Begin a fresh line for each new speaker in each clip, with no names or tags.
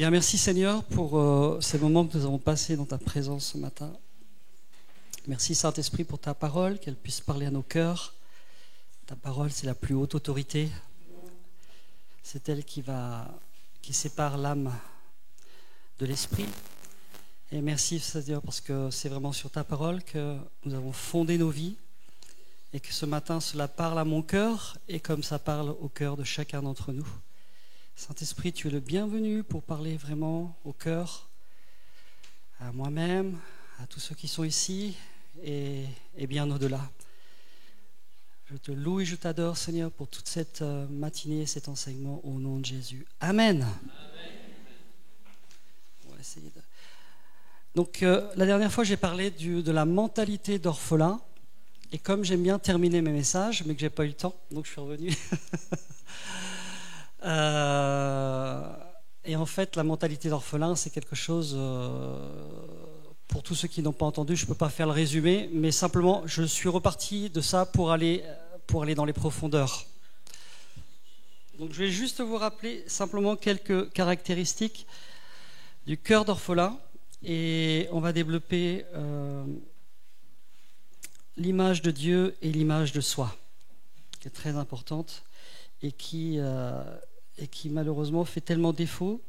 Bien, merci Seigneur pour ces moments que nous avons passés dans ta présence ce matin. Merci Saint-Esprit pour ta parole, qu'elle puisse parler à nos cœurs. Ta parole, c'est la plus haute autorité. C'est elle qui sépare l'âme de l'esprit. Et merci Seigneur parce que c'est vraiment sur ta parole que nous avons fondé nos vies et que ce matin cela parle à mon cœur et comme ça parle au cœur de chacun d'entre nous. Saint-Esprit, tu es le bienvenu pour parler vraiment au cœur, à moi-même, à tous ceux qui sont ici et bien au-delà. Je te loue et je t'adore, Seigneur, pour toute cette matinée, cet enseignement au nom de Jésus. Amen. Amen. On va essayer de... Donc, la dernière fois, j'ai parlé de la mentalité d'orphelin. Et comme j'aime bien terminer mes messages, mais que je n'ai pas eu le temps, donc je suis revenu. Et en fait, la mentalité d'orphelin, c'est quelque chose... pour tous ceux qui n'ont pas entendu, je ne peux pas faire le résumé, mais simplement, je suis reparti de ça pour aller dans les profondeurs. Donc, je vais juste vous rappeler simplement quelques caractéristiques du cœur d'orphelin, et on va développer l'image de Dieu et l'image de soi, qui est très importante et qui malheureusement fait tellement défaut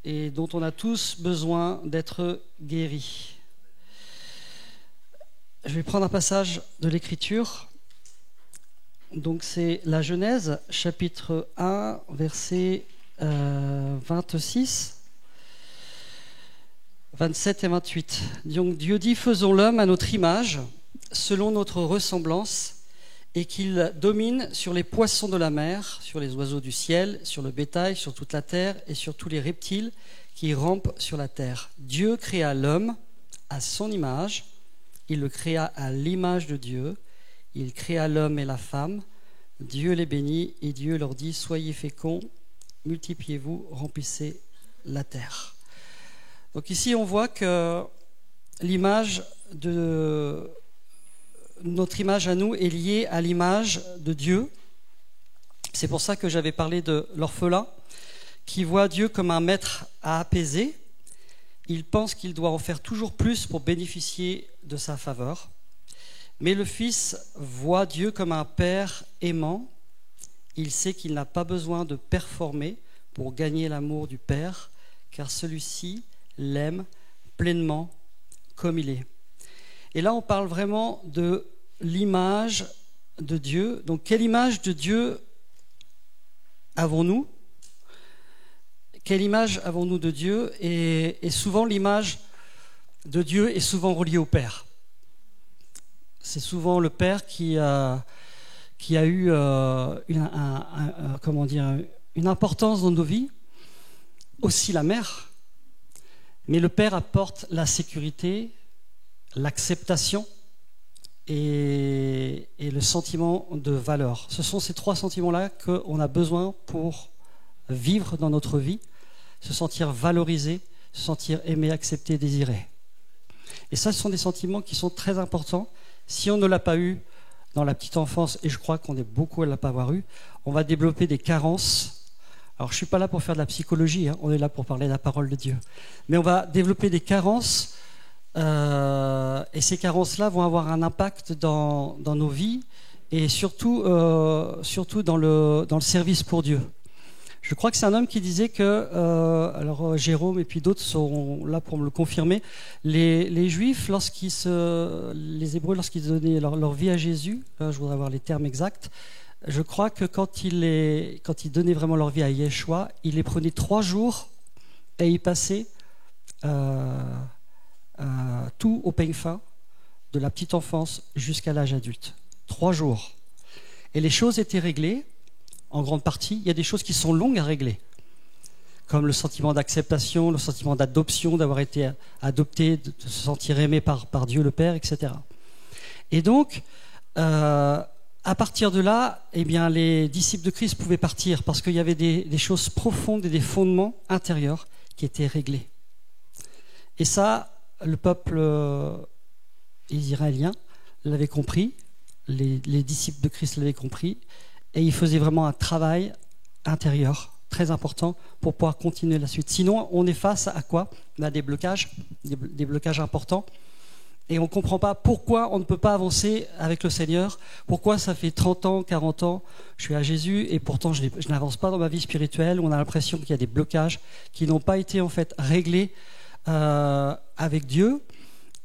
et dont on a tous besoin d'être guéris. Je vais prendre un passage de l'Écriture. Donc c'est la Genèse, chapitre 1, verset 26, 27 et 28. Donc Dieu dit « Faisons l'homme à notre image, selon notre ressemblance, et qu'il domine sur les poissons de la mer, sur les oiseaux du ciel, sur le bétail, sur toute la terre et sur tous les reptiles qui rampent sur la terre. Dieu créa l'homme à son image, il le créa à l'image de Dieu, il créa l'homme et la femme, Dieu les bénit et Dieu leur dit « Soyez féconds, multipliez-vous, remplissez la terre. » Donc ici on voit que notre image à nous est liée à l'image de Dieu. C'est pour ça que j'avais parlé de l'orphelin qui voit Dieu comme un maître à apaiser. Il pense qu'il doit en faire toujours plus pour bénéficier de sa faveur. Mais le fils voit Dieu comme un père aimant. Il sait qu'il n'a pas besoin de performer pour gagner l'amour du père, car celui-ci l'aime pleinement comme il est. Et là, on parle vraiment de l'image de Dieu. Donc, quelle image de Dieu avons-nous ? Quelle image avons-nous de Dieu ? Et souvent, l'image de Dieu est souvent reliée au Père. C'est souvent le Père qui a eu une importance dans nos vies, aussi la mère. Mais le Père apporte la sécurité, l'acceptation et le sentiment de valeur. Ce sont ces trois sentiments-là qu'on a besoin pour vivre dans notre vie, se sentir valorisé, se sentir aimé, accepté, désiré. Et ça, ce sont des sentiments qui sont très importants. Si on ne l'a pas eu dans la petite enfance, et je crois qu'on est beaucoup à ne pas avoir eu, on va développer des carences. Alors, je ne suis pas là pour faire de la psychologie, on est là pour parler de la parole de Dieu. Mais on va développer des carences, et ces carences-là vont avoir un impact dans nos vies, et surtout dans le service pour Dieu. Je crois que c'est un homme qui disait que, alors Jérôme et puis d'autres sont là pour me le confirmer, les Juifs, les Hébreux, lorsqu'ils donnaient leur vie à Jésus, là, je voudrais avoir les termes exacts, je crois que quand ils donnaient vraiment leur vie à Yeshua, ils les prenaient 3 jours et ils passaient tout au peigne fin, de la petite enfance jusqu'à l'âge adulte. 3 jours. Et les choses étaient réglées, en grande partie. Il y a des choses qui sont longues à régler, comme le sentiment d'acceptation, le sentiment d'adoption, d'avoir été adopté, de se sentir aimé par Dieu le Père, etc. Et donc, à partir de là, eh bien, les disciples de Christ pouvaient partir parce qu'il y avait des choses profondes et des fondements intérieurs qui étaient réglés. Et ça, le peuple israélien l'avait compris, les disciples de Christ l'avaient compris, et ils faisaient vraiment un travail intérieur, très important pour pouvoir continuer la suite. Sinon, on est face à quoi? On a des blocages importants. Et on ne comprend pas pourquoi on ne peut pas avancer avec le Seigneur, pourquoi ça fait 30 ans, 40 ans, je suis à Jésus et pourtant je n'avance pas dans ma vie spirituelle. On a l'impression qu'il y a des blocages qui n'ont pas été en fait réglés avec Dieu.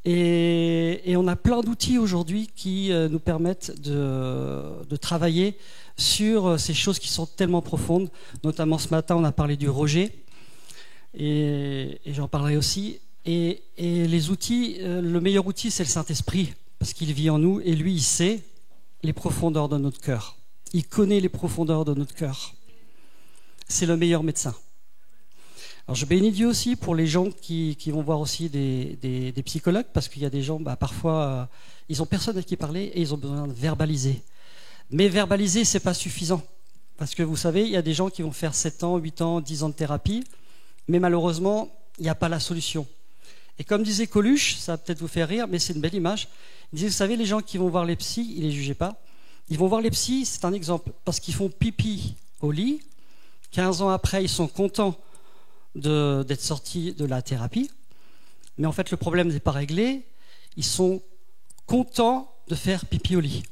Et on a plein d'outils aujourd'hui qui nous permettent de travailler sur ces choses qui sont tellement profondes. Notamment ce matin, on a parlé du rejet et j'en parlerai aussi. Et les outils, le meilleur outil, c'est le Saint-Esprit, parce qu'il vit en nous et lui, il sait les profondeurs de notre cœur. Il connaît les profondeurs de notre cœur. C'est le meilleur médecin. Alors je bénis Dieu aussi pour les gens qui vont voir aussi des psychologues, parce qu'il y a des gens, parfois, ils n'ont personne à qui parler et ils ont besoin de verbaliser. Mais verbaliser, c'est pas suffisant. Parce que vous savez, il y a des gens qui vont faire 7 ans, 8 ans, 10 ans de thérapie, mais malheureusement, il n'y a pas la solution. Et comme disait Coluche, ça va peut-être vous faire rire, mais c'est une belle image. Il disait, vous savez, les gens qui vont voir les psys, il ne les jugeait pas. Ils vont voir les psys, c'est un exemple, parce qu'ils font pipi au lit. 15 ans après, ils sont contents d'être sortis de la thérapie. Mais en fait, le problème n'est pas réglé. Ils sont contents de faire pipi au lit.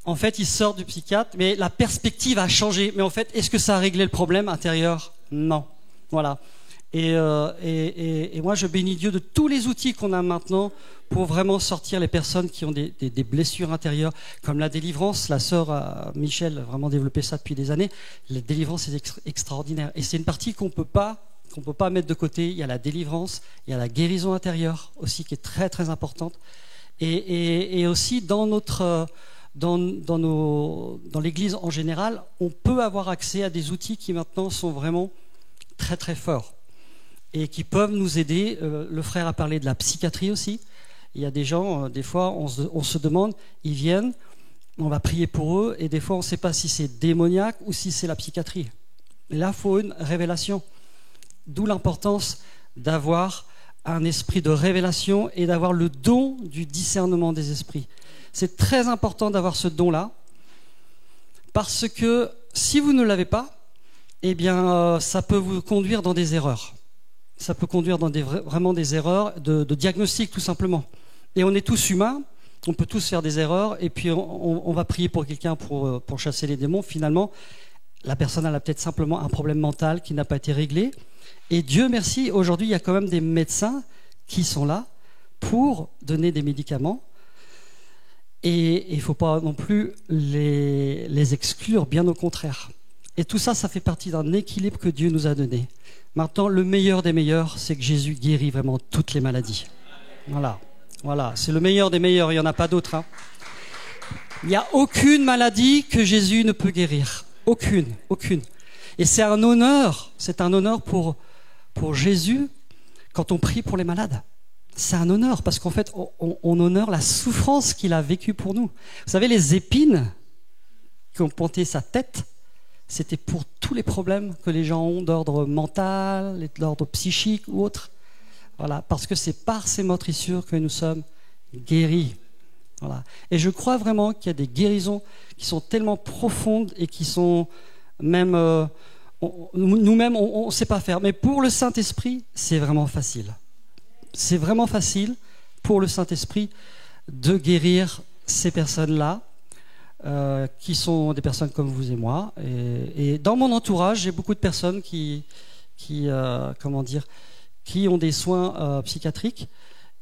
En fait, ils sortent du psychiatre, mais la perspective a changé. Mais en fait, est-ce que ça a réglé le problème intérieur? Non. Voilà. Et moi, je bénis Dieu de tous les outils qu'on a maintenant pour vraiment sortir les personnes qui ont des blessures intérieures, comme la délivrance. La sœur Michel a vraiment développé ça depuis des années. La délivrance est extraordinaire. Et c'est une partie qu'on peut pas mettre de côté. Il y a la délivrance, il y a la guérison intérieure aussi qui est très très importante. Et aussi dans l'Église en général, on peut avoir accès à des outils qui maintenant sont vraiment très très forts et qui peuvent nous aider. Le frère a parlé de la psychiatrie aussi. Il y a des gens, des fois, on se demande, ils viennent, on va prier pour eux, et des fois, on ne sait pas si c'est démoniaque ou si c'est la psychiatrie. Et là, il faut une révélation. D'où l'importance d'avoir un esprit de révélation et d'avoir le don du discernement des esprits. C'est très important d'avoir ce don-là, parce que si vous ne l'avez pas, eh bien, ça peut vous conduire dans des erreurs. Ça peut conduire dans vraiment des erreurs de diagnostic, tout simplement. Et on est tous humains, on peut tous faire des erreurs, et puis on va prier pour quelqu'un pour chasser les démons. Finalement, la personne elle a peut-être simplement un problème mental qui n'a pas été réglé. Et Dieu merci, aujourd'hui, il y a quand même des médecins qui sont là pour donner des médicaments. Et il ne faut pas non plus les exclure, bien au contraire. Et tout ça, ça fait partie d'un équilibre que Dieu nous a donné. Maintenant, le meilleur des meilleurs, c'est que Jésus guérit vraiment toutes les maladies. Voilà, c'est le meilleur des meilleurs, il n'y en a pas d'autre. Hein. Il n'y a aucune maladie que Jésus ne peut guérir. Aucune. Et c'est un honneur pour Jésus quand on prie pour les malades. C'est un honneur parce qu'en fait, on honore la souffrance qu'il a vécue pour nous. Vous savez, les épines qui ont ponté sa tête, c'était pour tous les problèmes que les gens ont d'ordre mental, d'ordre psychique ou autre. Voilà, parce que c'est par ces meurtrissures que nous sommes guéris. Voilà. Et je crois vraiment qu'il y a des guérisons qui sont tellement profondes et qui sont même... nous-mêmes, on ne sait pas faire. Mais pour le Saint-Esprit, c'est vraiment facile. C'est vraiment facile pour le Saint-Esprit de guérir ces personnes-là, qui sont des personnes comme vous et moi. Et dans mon entourage, j'ai beaucoup de personnes qui ont des soins psychiatriques,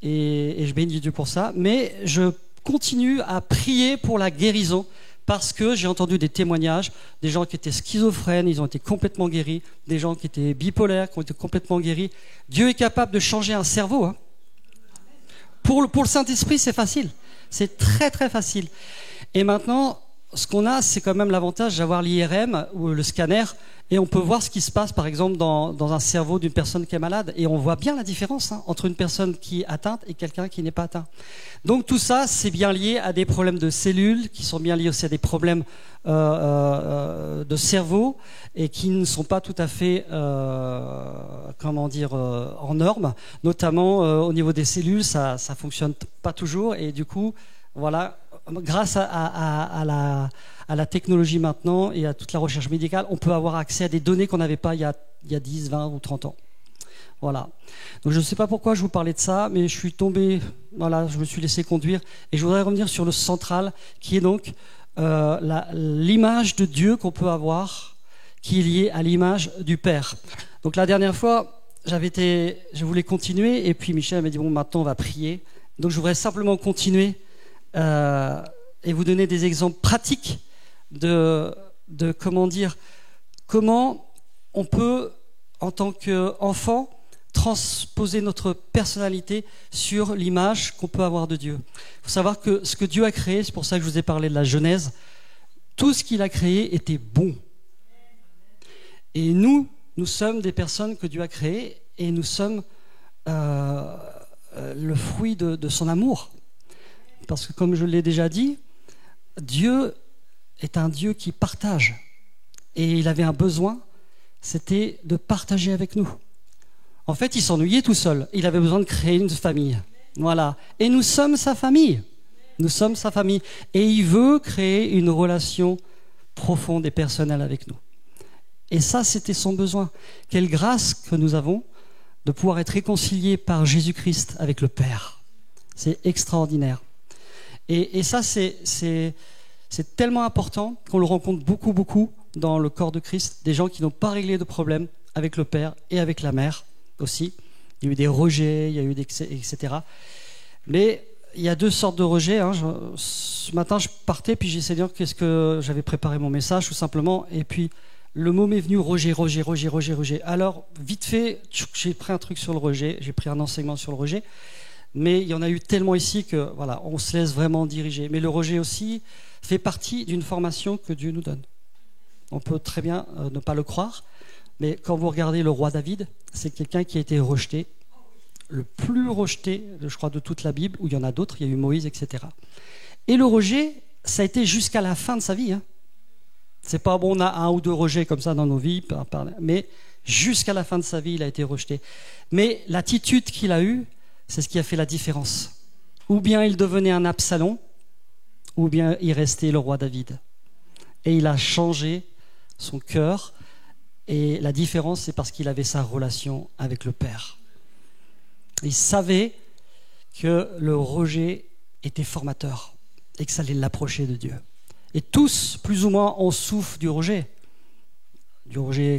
et je bénis Dieu pour ça. Mais je continue à prier pour la guérison, parce que j'ai entendu des témoignages, des gens qui étaient schizophrènes, ils ont été complètement guéris, des gens qui étaient bipolaires, qui ont été complètement guéris. Dieu est capable de changer un cerveau. Hein. Pour le Saint-Esprit, c'est facile. C'est très très facile. Et maintenant, ce qu'on a, c'est quand même l'avantage d'avoir l'IRM ou le scanner, et on peut voir ce qui se passe, par exemple, dans un cerveau d'une personne qui est malade. Et on voit bien la différence entre une personne qui est atteinte et quelqu'un qui n'est pas atteint. Donc tout ça, c'est bien lié à des problèmes de cellules, qui sont bien liés aussi à des problèmes de cerveau, et qui ne sont pas tout à fait, en norme. Notamment au niveau des cellules, ça fonctionne pas toujours, et du coup, voilà, grâce à la technologie maintenant et à toute la recherche médicale, on peut avoir accès à des données qu'on n'avait pas il y a 10, 20 ou 30 ans. Voilà. Donc je ne sais pas pourquoi je vous parlais de ça, mais je suis tombé, voilà, je me suis laissé conduire. Et je voudrais revenir sur le central, qui est donc l'image de Dieu qu'on peut avoir, qui est liée à l'image du Père. Donc la dernière fois, je voulais continuer, et puis Michel m'a dit, bon, maintenant on va prier. Donc je voudrais simplement continuer et vous donner des exemples pratiques de comment on peut, en tant qu'enfant, transposer notre personnalité sur l'image qu'on peut avoir de Dieu. Il faut savoir que ce que Dieu a créé, c'est pour ça que je vous ai parlé de la Genèse, tout ce qu'il a créé était bon. Et nous sommes des personnes que Dieu a créées et nous sommes le fruit de son amour. Parce que comme je l'ai déjà dit, Dieu est un Dieu qui partage. Et il avait un besoin, c'était de partager avec nous. En fait, il s'ennuyait tout seul. Il avait besoin de créer une famille. Voilà. Et nous sommes sa famille. Nous sommes sa famille. Et il veut créer une relation profonde et personnelle avec nous. Et ça, c'était son besoin. Quelle grâce que nous avons de pouvoir être réconciliés par Jésus-Christ avec le Père. C'est extraordinaire. Et ça, c'est tellement important qu'on le rencontre beaucoup dans le corps de Christ. Des gens qui n'ont pas réglé de problème avec le Père et avec la Mère aussi. Il y a eu des rejets, il y a eu etc. Mais il y a deux sortes de rejets. Ce matin, je partais, puis j'essayais de dire qu'est-ce que j'avais préparé mon message, tout simplement. Et puis, le mot m'est venu rejet. Alors, vite fait, j'ai pris un truc sur le rejet, j'ai pris un enseignement sur le rejet. Mais il y en a eu tellement ici que, voilà, on se laisse vraiment diriger. Mais le rejet aussi fait partie d'une formation que Dieu nous donne. On peut très bien ne pas le croire. Mais quand vous regardez le roi David, c'est quelqu'un qui a été rejeté, le plus rejeté, je crois, de toute la Bible, où il y en a d'autres, il y a eu Moïse, etc. Et le rejet, ça a été jusqu'à la fin de sa vie. C'est pas bon, on a un ou deux rejets comme ça dans nos vies, mais jusqu'à la fin de sa vie, il a été rejeté. Mais l'attitude qu'il a eue, c'est ce qui a fait la différence. Ou bien il devenait un Absalom, ou bien il restait le roi David. Et il a changé son cœur. Et la différence, c'est parce qu'il avait sa relation avec le Père. Il savait que le rejet était formateur et que ça allait l'approcher de Dieu. Et tous, plus ou moins, on souffre du rejet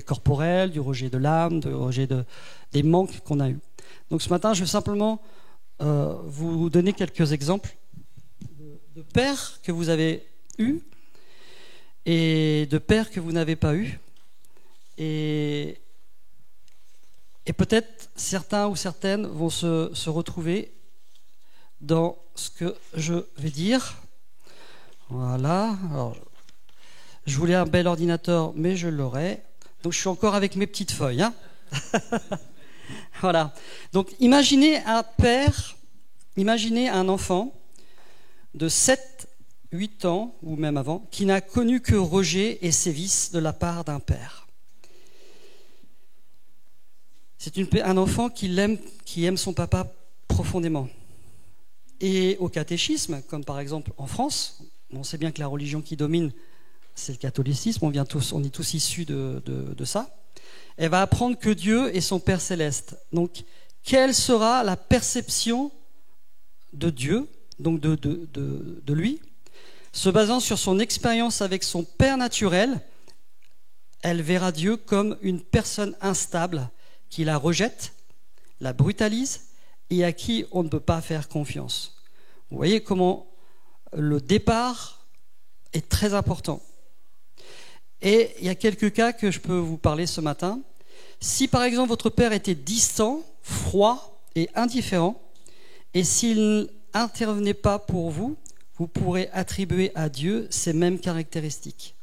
corporel, du rejet de l'âme, du rejet des manques qu'on a eus. Donc ce matin, je vais simplement vous donner quelques exemples de pères que vous avez eus et de pères que vous n'avez pas eus. Et peut-être certains ou certaines vont se retrouver dans ce que je vais dire. Voilà. Alors, je voulais un bel ordinateur, mais je l'aurai. Donc je suis encore avec mes petites feuilles. Voilà. Donc imaginez un enfant de 7, 8 ans, ou même avant, qui n'a connu que rejet et sévices de la part d'un père. C'est un enfant qui aime son papa profondément. Et au catéchisme, comme par exemple en France, on sait bien que la religion qui domine, c'est le catholicisme, on est tous issus de ça. Elle va apprendre que Dieu est son Père céleste. Donc, quelle sera la perception de Dieu, donc de lui, se basant sur son expérience avec son Père naturel? Elle verra Dieu comme une personne instable qui la rejette, la brutalise et à qui on ne peut pas faire confiance. Vous voyez comment le départ est très important. Et il y a quelques cas que je peux vous parler ce matin. Si par exemple votre père était distant, froid et indifférent, et s'il n'intervenait pas pour vous, vous pourrez attribuer à Dieu ces mêmes caractéristiques.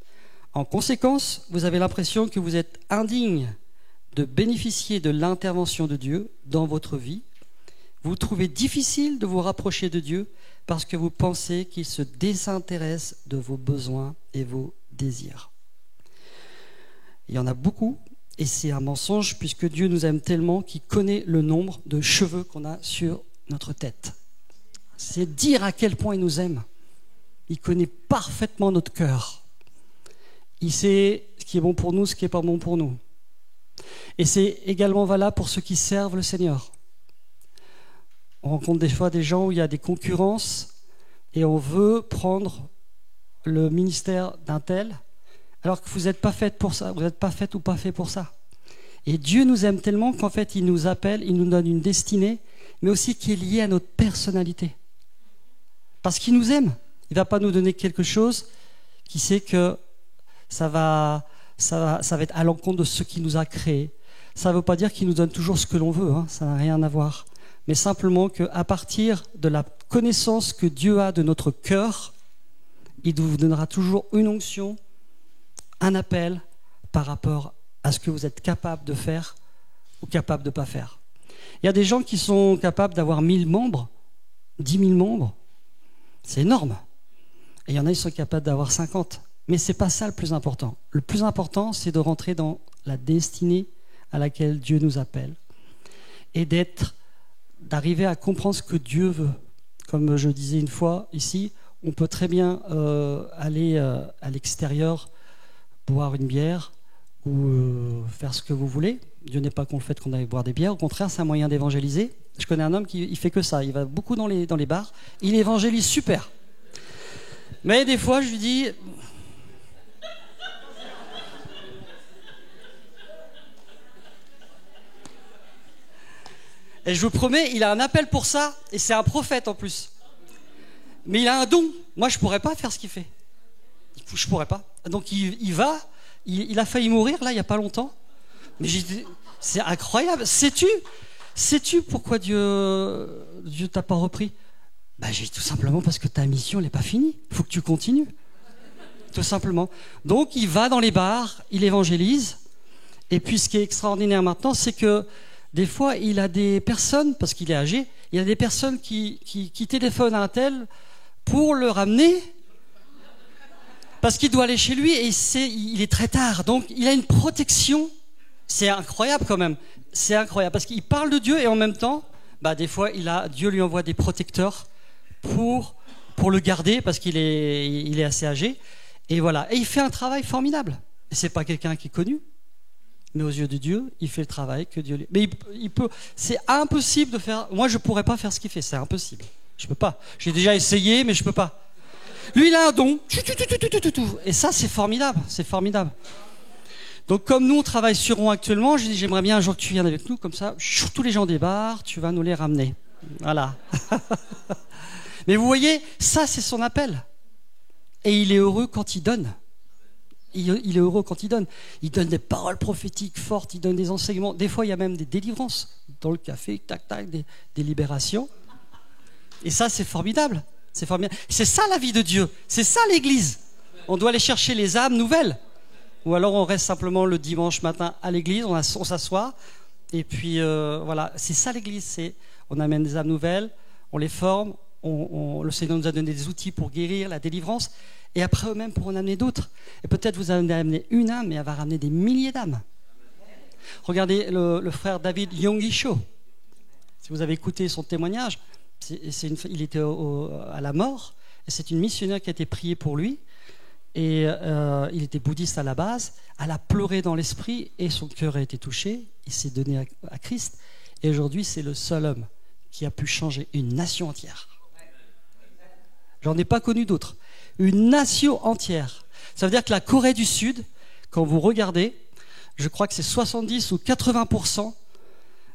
En conséquence, vous avez l'impression que vous êtes indigne de bénéficier de l'intervention de Dieu dans votre vie. Vous trouvez difficile de vous rapprocher de Dieu parce que vous pensez qu'il se désintéresse de vos besoins et vos désirs. Il y en a beaucoup, et c'est un mensonge puisque Dieu nous aime tellement qu'il connaît le nombre de cheveux qu'on a sur notre tête. C'est dire à quel point il nous aime. Il connaît parfaitement notre cœur. Il sait ce qui est bon pour nous, ce qui n'est pas bon pour nous. Et c'est également valable pour ceux qui servent le Seigneur. On rencontre des fois des gens où il y a des concurrences et on veut prendre le ministère d'un tel alors que vous n'êtes pas fait pour ça, vous n'êtes pas fait ou pas fait pour ça. Et Dieu nous aime tellement qu'en fait il nous appelle, il nous donne une destinée, mais aussi qui est liée à notre personnalité. Parce qu'il nous aime. Il ne va pas nous donner quelque chose qui sait que ça va être à l'encontre de ce qui nous a créés. Ça ne veut pas dire qu'il nous donne toujours ce que l'on veut, hein, ça n'a rien à voir. Mais simplement qu'à partir de la connaissance que Dieu a de notre cœur, il vous donnera toujours une onction, un appel par rapport à ce que vous êtes capable de faire ou capable de ne pas faire. Il y a des gens qui sont capables d'avoir 1000 membres, 10 000 membres, c'est énorme. Et il y en a qui sont capables d'avoir 50. Mais ce n'est pas ça le plus important. Le plus important, c'est de rentrer dans la destinée à laquelle Dieu nous appelle et d'arriver à comprendre ce que Dieu veut. Comme je disais une fois ici, on peut très bien aller à l'extérieur boire une bière ou faire ce que vous voulez. Dieu n'est pas contre le fait qu'on aille boire des bières. Au contraire, c'est un moyen d'évangéliser. Je connais un homme qui fait que ça. Il va beaucoup dans les bars. Il évangélise super. Mais des fois, je lui dis... Et je vous promets, il a un appel pour ça, et c'est un prophète en plus. Mais il a un don. Moi, je ne pourrais pas faire ce qu'il fait. Je ne pourrais pas. Donc il va, il a failli mourir là, il n'y a pas longtemps. Mais c'est incroyable. Sais-tu pourquoi Dieu t'a pas repris? J'ai dit tout simplement parce que ta mission n'est pas finie. Il faut que tu continues. Tout simplement. Donc il va dans les bars, il évangélise. Et puis ce qui est extraordinaire maintenant, c'est que des fois, il a des personnes, parce qu'il est âgé, il y a des personnes qui téléphonent à un tel pour le ramener, parce qu'il doit aller chez lui et il est très tard. Donc, il a une protection. C'est incroyable quand même. C'est incroyable, parce qu'il parle de Dieu et en même temps, des fois, Dieu lui envoie des protecteurs pour le garder, parce qu'il est assez âgé. Et voilà. Et il fait un travail formidable. Et c'est pas quelqu'un qui est connu. Mais aux yeux de Dieu, il fait le travail que Dieu lui... Mais il peut... C'est impossible de faire... Moi, je ne pourrais pas faire ce qu'il fait. C'est impossible. Je ne peux pas. J'ai déjà essayé, mais je ne peux pas. Lui, il a un don. Et ça, c'est formidable. C'est formidable. Donc, comme nous, on travaille sur Rouen actuellement, je dis, j'aimerais bien un jour que tu viennes avec nous. Comme ça, tous les gens des bars, tu vas nous les ramener. Voilà. Mais vous voyez, ça, c'est son appel. Et il est heureux quand il donne. Il est heureux quand il donne. Il donne des paroles prophétiques fortes, il donne des enseignements. Des fois, il y a même des délivrances dans le café, tac, tac, des libérations. Et ça, c'est formidable. C'est formidable. C'est ça la vie de Dieu. C'est ça l'Église. On doit aller chercher les âmes nouvelles. Ou alors on reste simplement le dimanche matin à l'église, on s'assoit. Et puis voilà, c'est ça l'Église. On amène des âmes nouvelles, on les forme. Le Seigneur nous a donné des outils pour guérir, la délivrance. Et après eux-mêmes pour en amener d'autres. Et peut-être vous allez amener une âme, mais elle va ramener des milliers d'âmes. Regardez le frère David Yonggi Cho. Si vous avez écouté son témoignage, il était à la mort. Et c'est une missionnaire qui a été priée pour lui. Et il était bouddhiste à la base. Elle a pleuré dans l'esprit et son cœur a été touché. Il s'est donné à Christ. Et aujourd'hui, c'est le seul homme qui a pu changer une nation entière. J'en ai pas connu d'autres. Une nation entière. Ça veut dire que la Corée du Sud, quand vous regardez, je crois que c'est 70 ou 80%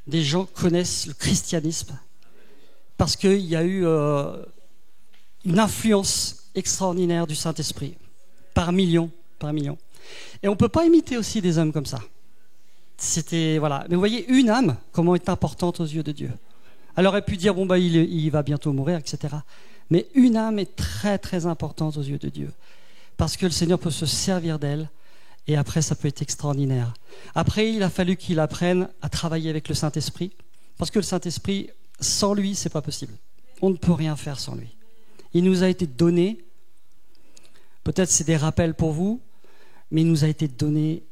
des gens connaissent le christianisme parce qu'il y a eu une influence extraordinaire du Saint-Esprit par millions. Et on ne peut pas imiter aussi des hommes comme ça. Voilà. Mais vous voyez, une âme, comment est importante aux yeux de Dieu. Elle aurait pu dire, il va bientôt mourir, etc. Mais une âme est très très importante aux yeux de Dieu. Parce que le Seigneur peut se servir d'elle et après ça peut être extraordinaire. Après il a fallu qu'il apprenne à travailler avec le Saint-Esprit. Parce que le Saint-Esprit, sans lui, c'est pas possible. On ne peut rien faire sans lui. Il nous a été donné, peut-être c'est des rappels pour vous, mais il nous a été donné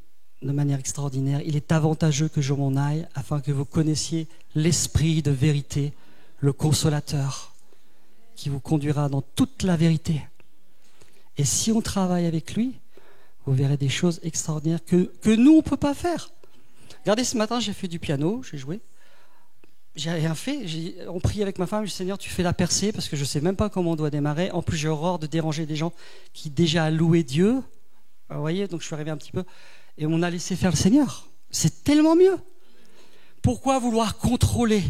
de manière extraordinaire. Il est avantageux que je m'en aille afin que vous connaissiez l'Esprit de vérité, le Consolateur, qui vous conduira dans toute la vérité. Et si on travaille avec lui, vous verrez des choses extraordinaires que nous, on ne peut pas faire. Regardez, ce matin, j'ai fait du piano, j'ai joué. J'ai rien fait. On prie avec ma femme, je dis Seigneur, tu fais la percée parce que je ne sais même pas comment on doit démarrer. En plus, j'ai horreur de déranger des gens qui déjà louaient Dieu. Vous voyez, donc je suis arrivé un petit peu. Et on a laissé faire le Seigneur. C'est tellement mieux. Pourquoi vouloir contrôler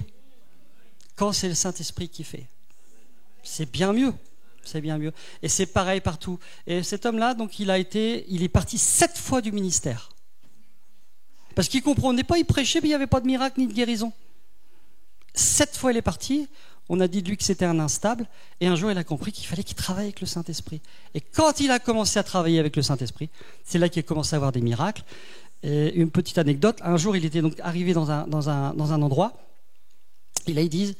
quand c'est le Saint-Esprit qui fait? C'est bien mieux. C'est bien mieux. Et c'est pareil partout. Et cet homme-là, donc, il est parti 7 fois du ministère. Parce qu'il ne comprenait pas, il prêchait, mais il n'y avait pas de miracle ni de guérison. 7 fois il est parti, on a dit de lui que c'était un instable, et un jour il a compris qu'il fallait qu'il travaille avec le Saint-Esprit. Et quand il a commencé à travailler avec le Saint-Esprit, c'est là qu'il a commencé à avoir des miracles. Et une petite anecdote, un jour il était donc arrivé dans un endroit, et là il dit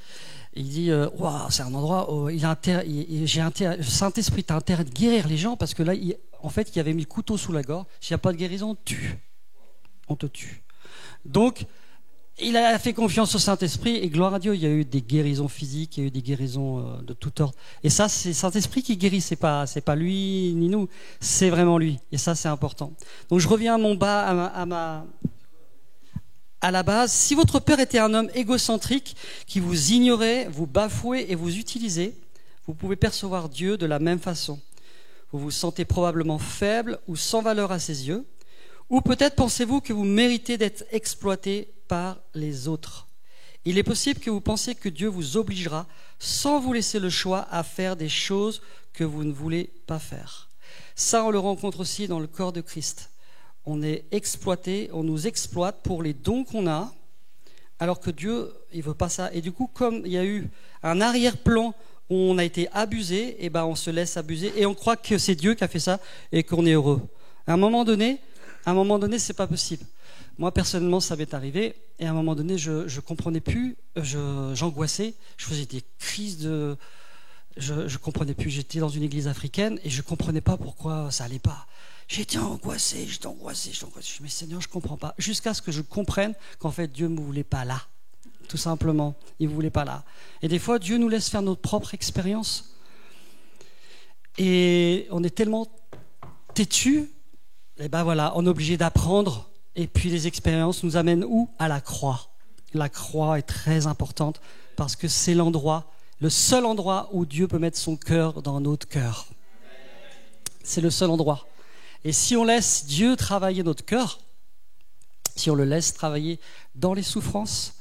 wow, c'est un endroit où le Saint-Esprit a intérêt de guérir les gens, parce que là, en fait, il avait mis le couteau sous la gorge. S'il n'y a pas de guérison, on te tue. Donc, il a fait confiance au Saint-Esprit, et gloire à Dieu, il y a eu des guérisons physiques, il y a eu des guérisons de tout ordre. Et ça, c'est le Saint-Esprit qui guérit, c'est pas lui ni nous, c'est vraiment lui. Et ça, c'est important. Donc, je reviens à la base. Si votre père était un homme égocentrique qui vous ignorait, vous bafouait et vous utilisait, vous pouvez percevoir Dieu de la même façon. Vous vous sentez probablement faible ou sans valeur à ses yeux, ou peut-être pensez-vous que vous méritez d'être exploité par les autres. Il est possible que vous pensiez que Dieu vous obligera, sans vous laisser le choix, à faire des choses que vous ne voulez pas faire. Ça, on le rencontre aussi dans le corps de Christ. On est exploité, on nous exploite pour les dons qu'on a, alors que Dieu, il ne veut pas ça. Et du coup, comme il y a eu un arrière-plan où on a été abusé, et ben on se laisse abuser et on croit que c'est Dieu qui a fait ça et qu'on est heureux. À un moment donné, c'est pas possible. Moi, personnellement, ça m'est arrivé, et à un moment donné, je comprenais plus, j'angoissais, je faisais des crises de... Je comprenais plus, j'étais dans une église africaine, et je comprenais pas pourquoi ça allait pas. J'étais angoissé, je dis, mais Seigneur, je comprends pas. Jusqu'à ce que je comprenne qu'en fait, Dieu ne me voulait pas là. Tout simplement, il ne voulait pas là. Et des fois, Dieu nous laisse faire notre propre expérience. Et on est tellement têtu, et ben voilà, on est obligé d'apprendre. Et puis les expériences nous amènent où? À la croix. La croix est très importante parce que c'est l'endroit, le seul endroit où Dieu peut mettre son cœur dans notre cœur. C'est le seul endroit. Et si on laisse Dieu travailler notre cœur, si on le laisse travailler dans les souffrances,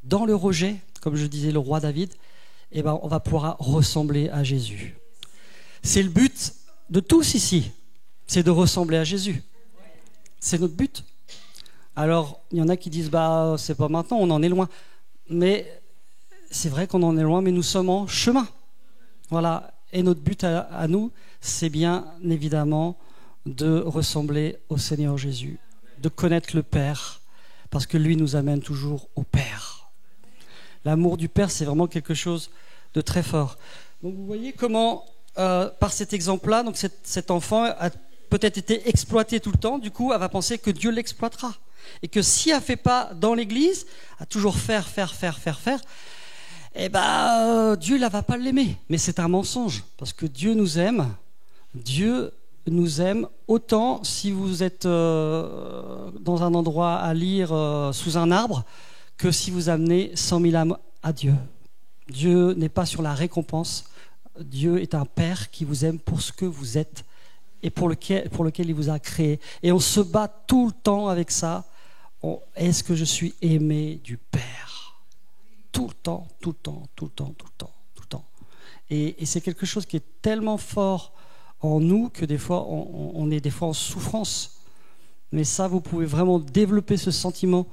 dans le rejet, comme je disais le roi David, eh ben on va pouvoir ressembler à Jésus. C'est le but de tous ici, c'est de ressembler à Jésus. C'est notre but. Alors, il y en a qui disent, c'est pas maintenant, on en est loin. Mais c'est vrai qu'on en est loin, mais nous sommes en chemin. Voilà. Et notre but à nous, c'est bien évidemment de ressembler au Seigneur Jésus, de connaître le Père, parce que lui nous amène toujours au Père. L'amour du Père, c'est vraiment quelque chose de très fort. Donc vous voyez comment, par cet exemple-là, donc cet enfant a peut-être été exploité tout le temps, du coup, elle va penser que Dieu l'exploitera. Et que si elle ne fait pas dans l'église, à toujours faire, eh ben, Dieu ne va pas l'aimer. Mais c'est un mensonge, parce que Dieu nous aime autant si vous êtes dans un endroit à lire sous un arbre, que si vous amenez 100 000 âmes à Dieu. Dieu n'est pas sur la récompense. Dieu est un Père qui vous aime pour ce que vous êtes et pour lequel il vous a créé. Et on se bat tout le temps avec ça. Est-ce que je suis aimé du Père? Tout le temps. Et c'est quelque chose qui est tellement fort en nous que des fois, on est des fois en souffrance. Mais ça, vous pouvez vraiment développer ce sentiment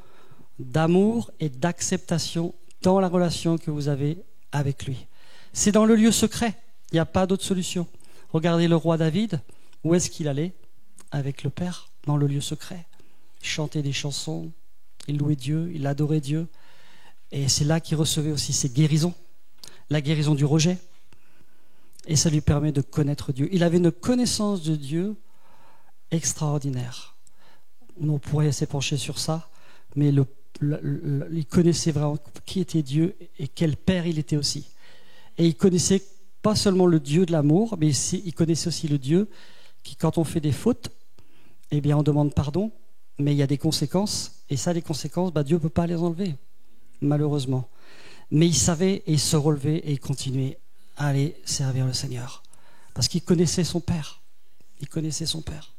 d'amour et d'acceptation dans la relation que vous avez avec lui. C'est dans le lieu secret. Il n'y a pas d'autre solution. Regardez le roi David. Où est-ce qu'il allait? Avec le Père, dans le lieu secret. Il chantait des chansons, il louait Dieu, il adorait Dieu. Et c'est là qu'il recevait aussi ses guérisons. La guérison du rejet. Et ça lui permet de connaître Dieu. Il avait une connaissance de Dieu extraordinaire. On pourrait s'épancher sur ça, mais il connaissait vraiment qui était Dieu et quel Père il était aussi. Et il connaissait pas seulement le Dieu de l'amour, mais il connaissait aussi le Dieu qui, quand on fait des fautes, eh bien, on demande pardon, mais il y a des conséquences. Et ça, les conséquences, Dieu ne peut pas les enlever, malheureusement. Mais il savait et il se relevait et il continuait à aller servir le Seigneur. Parce qu'il connaissait son Père. Il connaissait son Père.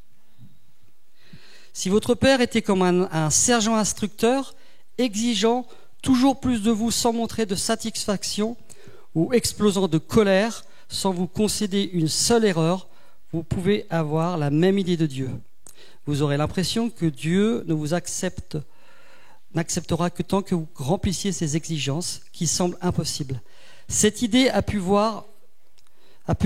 Si votre Père était comme un sergent instructeur, exigeant toujours plus de vous sans montrer de satisfaction ou explosant de colère, sans vous concéder une seule erreur, vous pouvez avoir la même idée de Dieu. Vous aurez l'impression que Dieu ne vous n'acceptera que tant que vous remplissiez ses exigences qui semblent impossibles. Cette idée a pu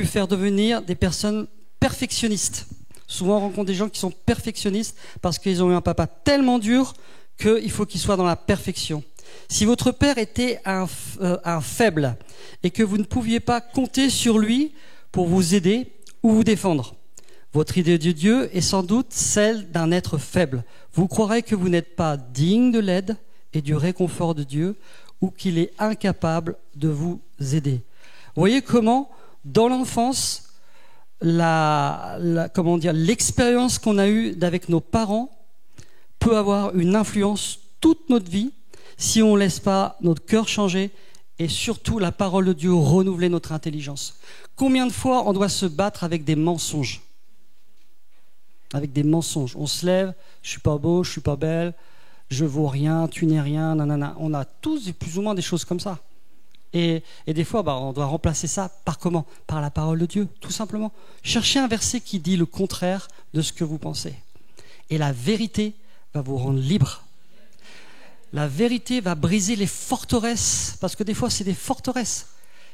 faire devenir des personnes perfectionnistes. Souvent, on rencontre des gens qui sont perfectionnistes parce qu'ils ont eu un papa tellement dur qu'il faut qu'il soit dans la perfection. Si votre père était un faible et que vous ne pouviez pas compter sur lui pour vous aider ou vous défendre, votre idée de Dieu est sans doute celle d'un être faible. Vous croirez que vous n'êtes pas digne de l'aide et du réconfort de Dieu ou qu'il est incapable de vous aider. Vous voyez comment, dans l'enfance, l'expérience qu'on a eue avec nos parents peut avoir une influence toute notre vie si on ne laisse pas notre cœur changer et surtout la parole de Dieu renouveler notre intelligence. Combien de fois on doit se battre avec des mensonges ? Avec des mensonges. On se lève, je suis pas beau, je suis pas belle, je vaux rien, tu n'es rien, nanana. On a tous plus ou moins des choses comme ça. Et des fois, on doit remplacer ça par comment ? Par la parole de Dieu, tout simplement. Cherchez un verset qui dit le contraire de ce que vous pensez. Et la vérité va vous rendre libre. La vérité va briser les forteresses, parce que des fois, c'est des forteresses.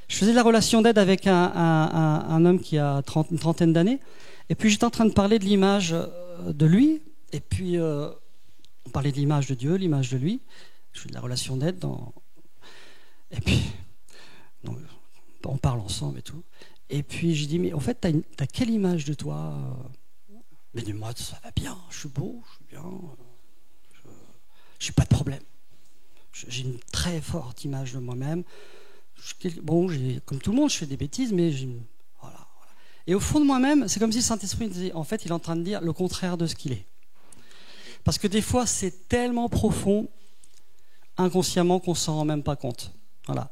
Je faisais la relation d'aide avec un homme qui a une trentaine d'années, et puis j'étais en train de parler de l'image de lui, et puis on parlait de l'image de Dieu, l'image de lui. Je fais de la relation d'aide, et puis donc, on parle ensemble et tout. Et puis je dis, mais en fait, t'as quelle image de toi ? Mais dis-moi, ça va bien, je suis beau, je suis bien, je n'ai pas de problème. J'ai une très forte image de moi-même. Comme tout le monde, je fais des bêtises, mais voilà. Et au fond de moi-même, c'est comme si le Saint-Esprit me disait, en fait, il est en train de dire le contraire de ce qu'il est. Parce que des fois, c'est tellement profond, inconsciemment, qu'on ne s'en rend même pas compte. Voilà.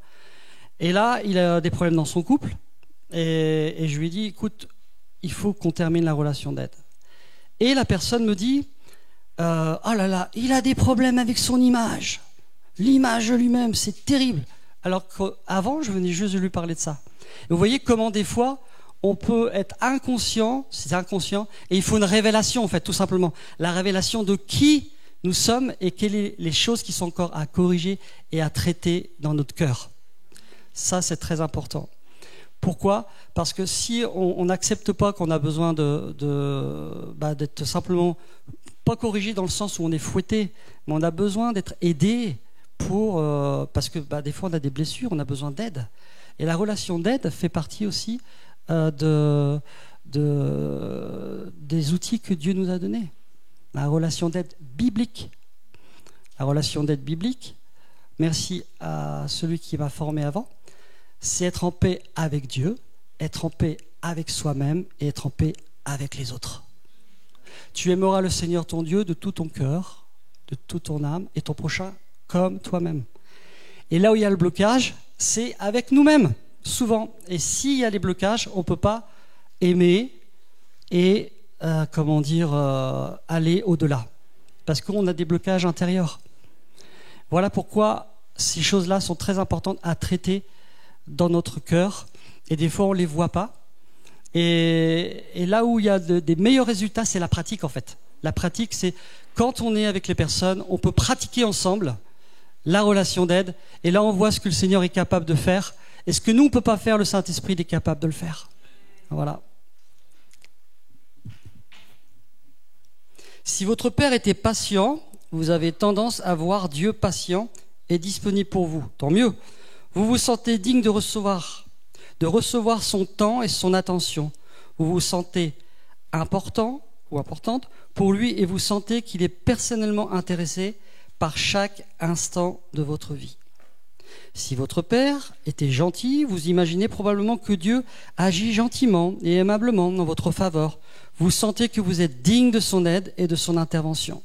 Et là, il a des problèmes dans son couple, et je lui ai dit, écoute, il faut qu'on termine la relation d'aide. Et la personne me dit, oh là là, il a des problèmes avec son image. L'image de lui-même, c'est terrible. Alors qu'avant, je venais juste de lui parler de ça. Et vous voyez comment des fois, on peut être inconscient, c'est inconscient, et il faut une révélation en fait, tout simplement. La révélation de qui nous sommes et quelles sont les choses qui sont encore à corriger et à traiter dans notre cœur. Ça, c'est très important. Pourquoi ? Parce que si on n'accepte pas qu'on a besoin d'être simplement, pas corrigé dans le sens où on est fouetté, mais on a besoin d'être aidé parce que des fois on a des blessures, on a besoin d'aide. Et la relation d'aide fait partie aussi des outils que Dieu nous a donnés. La relation d'aide biblique. La relation d'aide biblique, merci à celui qui m'a formé avant, c'est être en paix avec Dieu, être en paix avec soi-même et être en paix avec les autres. Tu aimeras le Seigneur ton Dieu de tout ton cœur, de toute ton âme et ton prochain comme toi-même. Et là où il y a le blocage, c'est avec nous-mêmes, souvent. Et s'il y a des blocages, on ne peut pas aimer et aller au-delà. Parce qu'on a des blocages intérieurs. Voilà pourquoi ces choses-là sont très importantes à traiter dans notre cœur. Et des fois, on ne les voit pas. Et là où il y a des meilleurs résultats, c'est la pratique en fait. La pratique, c'est quand on est avec les personnes, on peut pratiquer ensemble la relation d'aide. Et là, on voit ce que le Seigneur est capable de faire. Et ce que nous, on ne peut pas faire, le Saint-Esprit est capable de le faire. Voilà. Si votre Père était patient, vous avez tendance à voir Dieu patient et disponible pour vous. Tant mieux. Vous vous sentez digne de recevoir son temps et son attention. Vous vous sentez important ou importante pour lui et vous sentez qu'il est personnellement intéressé par chaque instant de votre vie. Si votre Père était gentil, vous imaginez probablement que Dieu agit gentiment et aimablement en votre faveur. Vous sentez que vous êtes digne de son aide et de son intervention.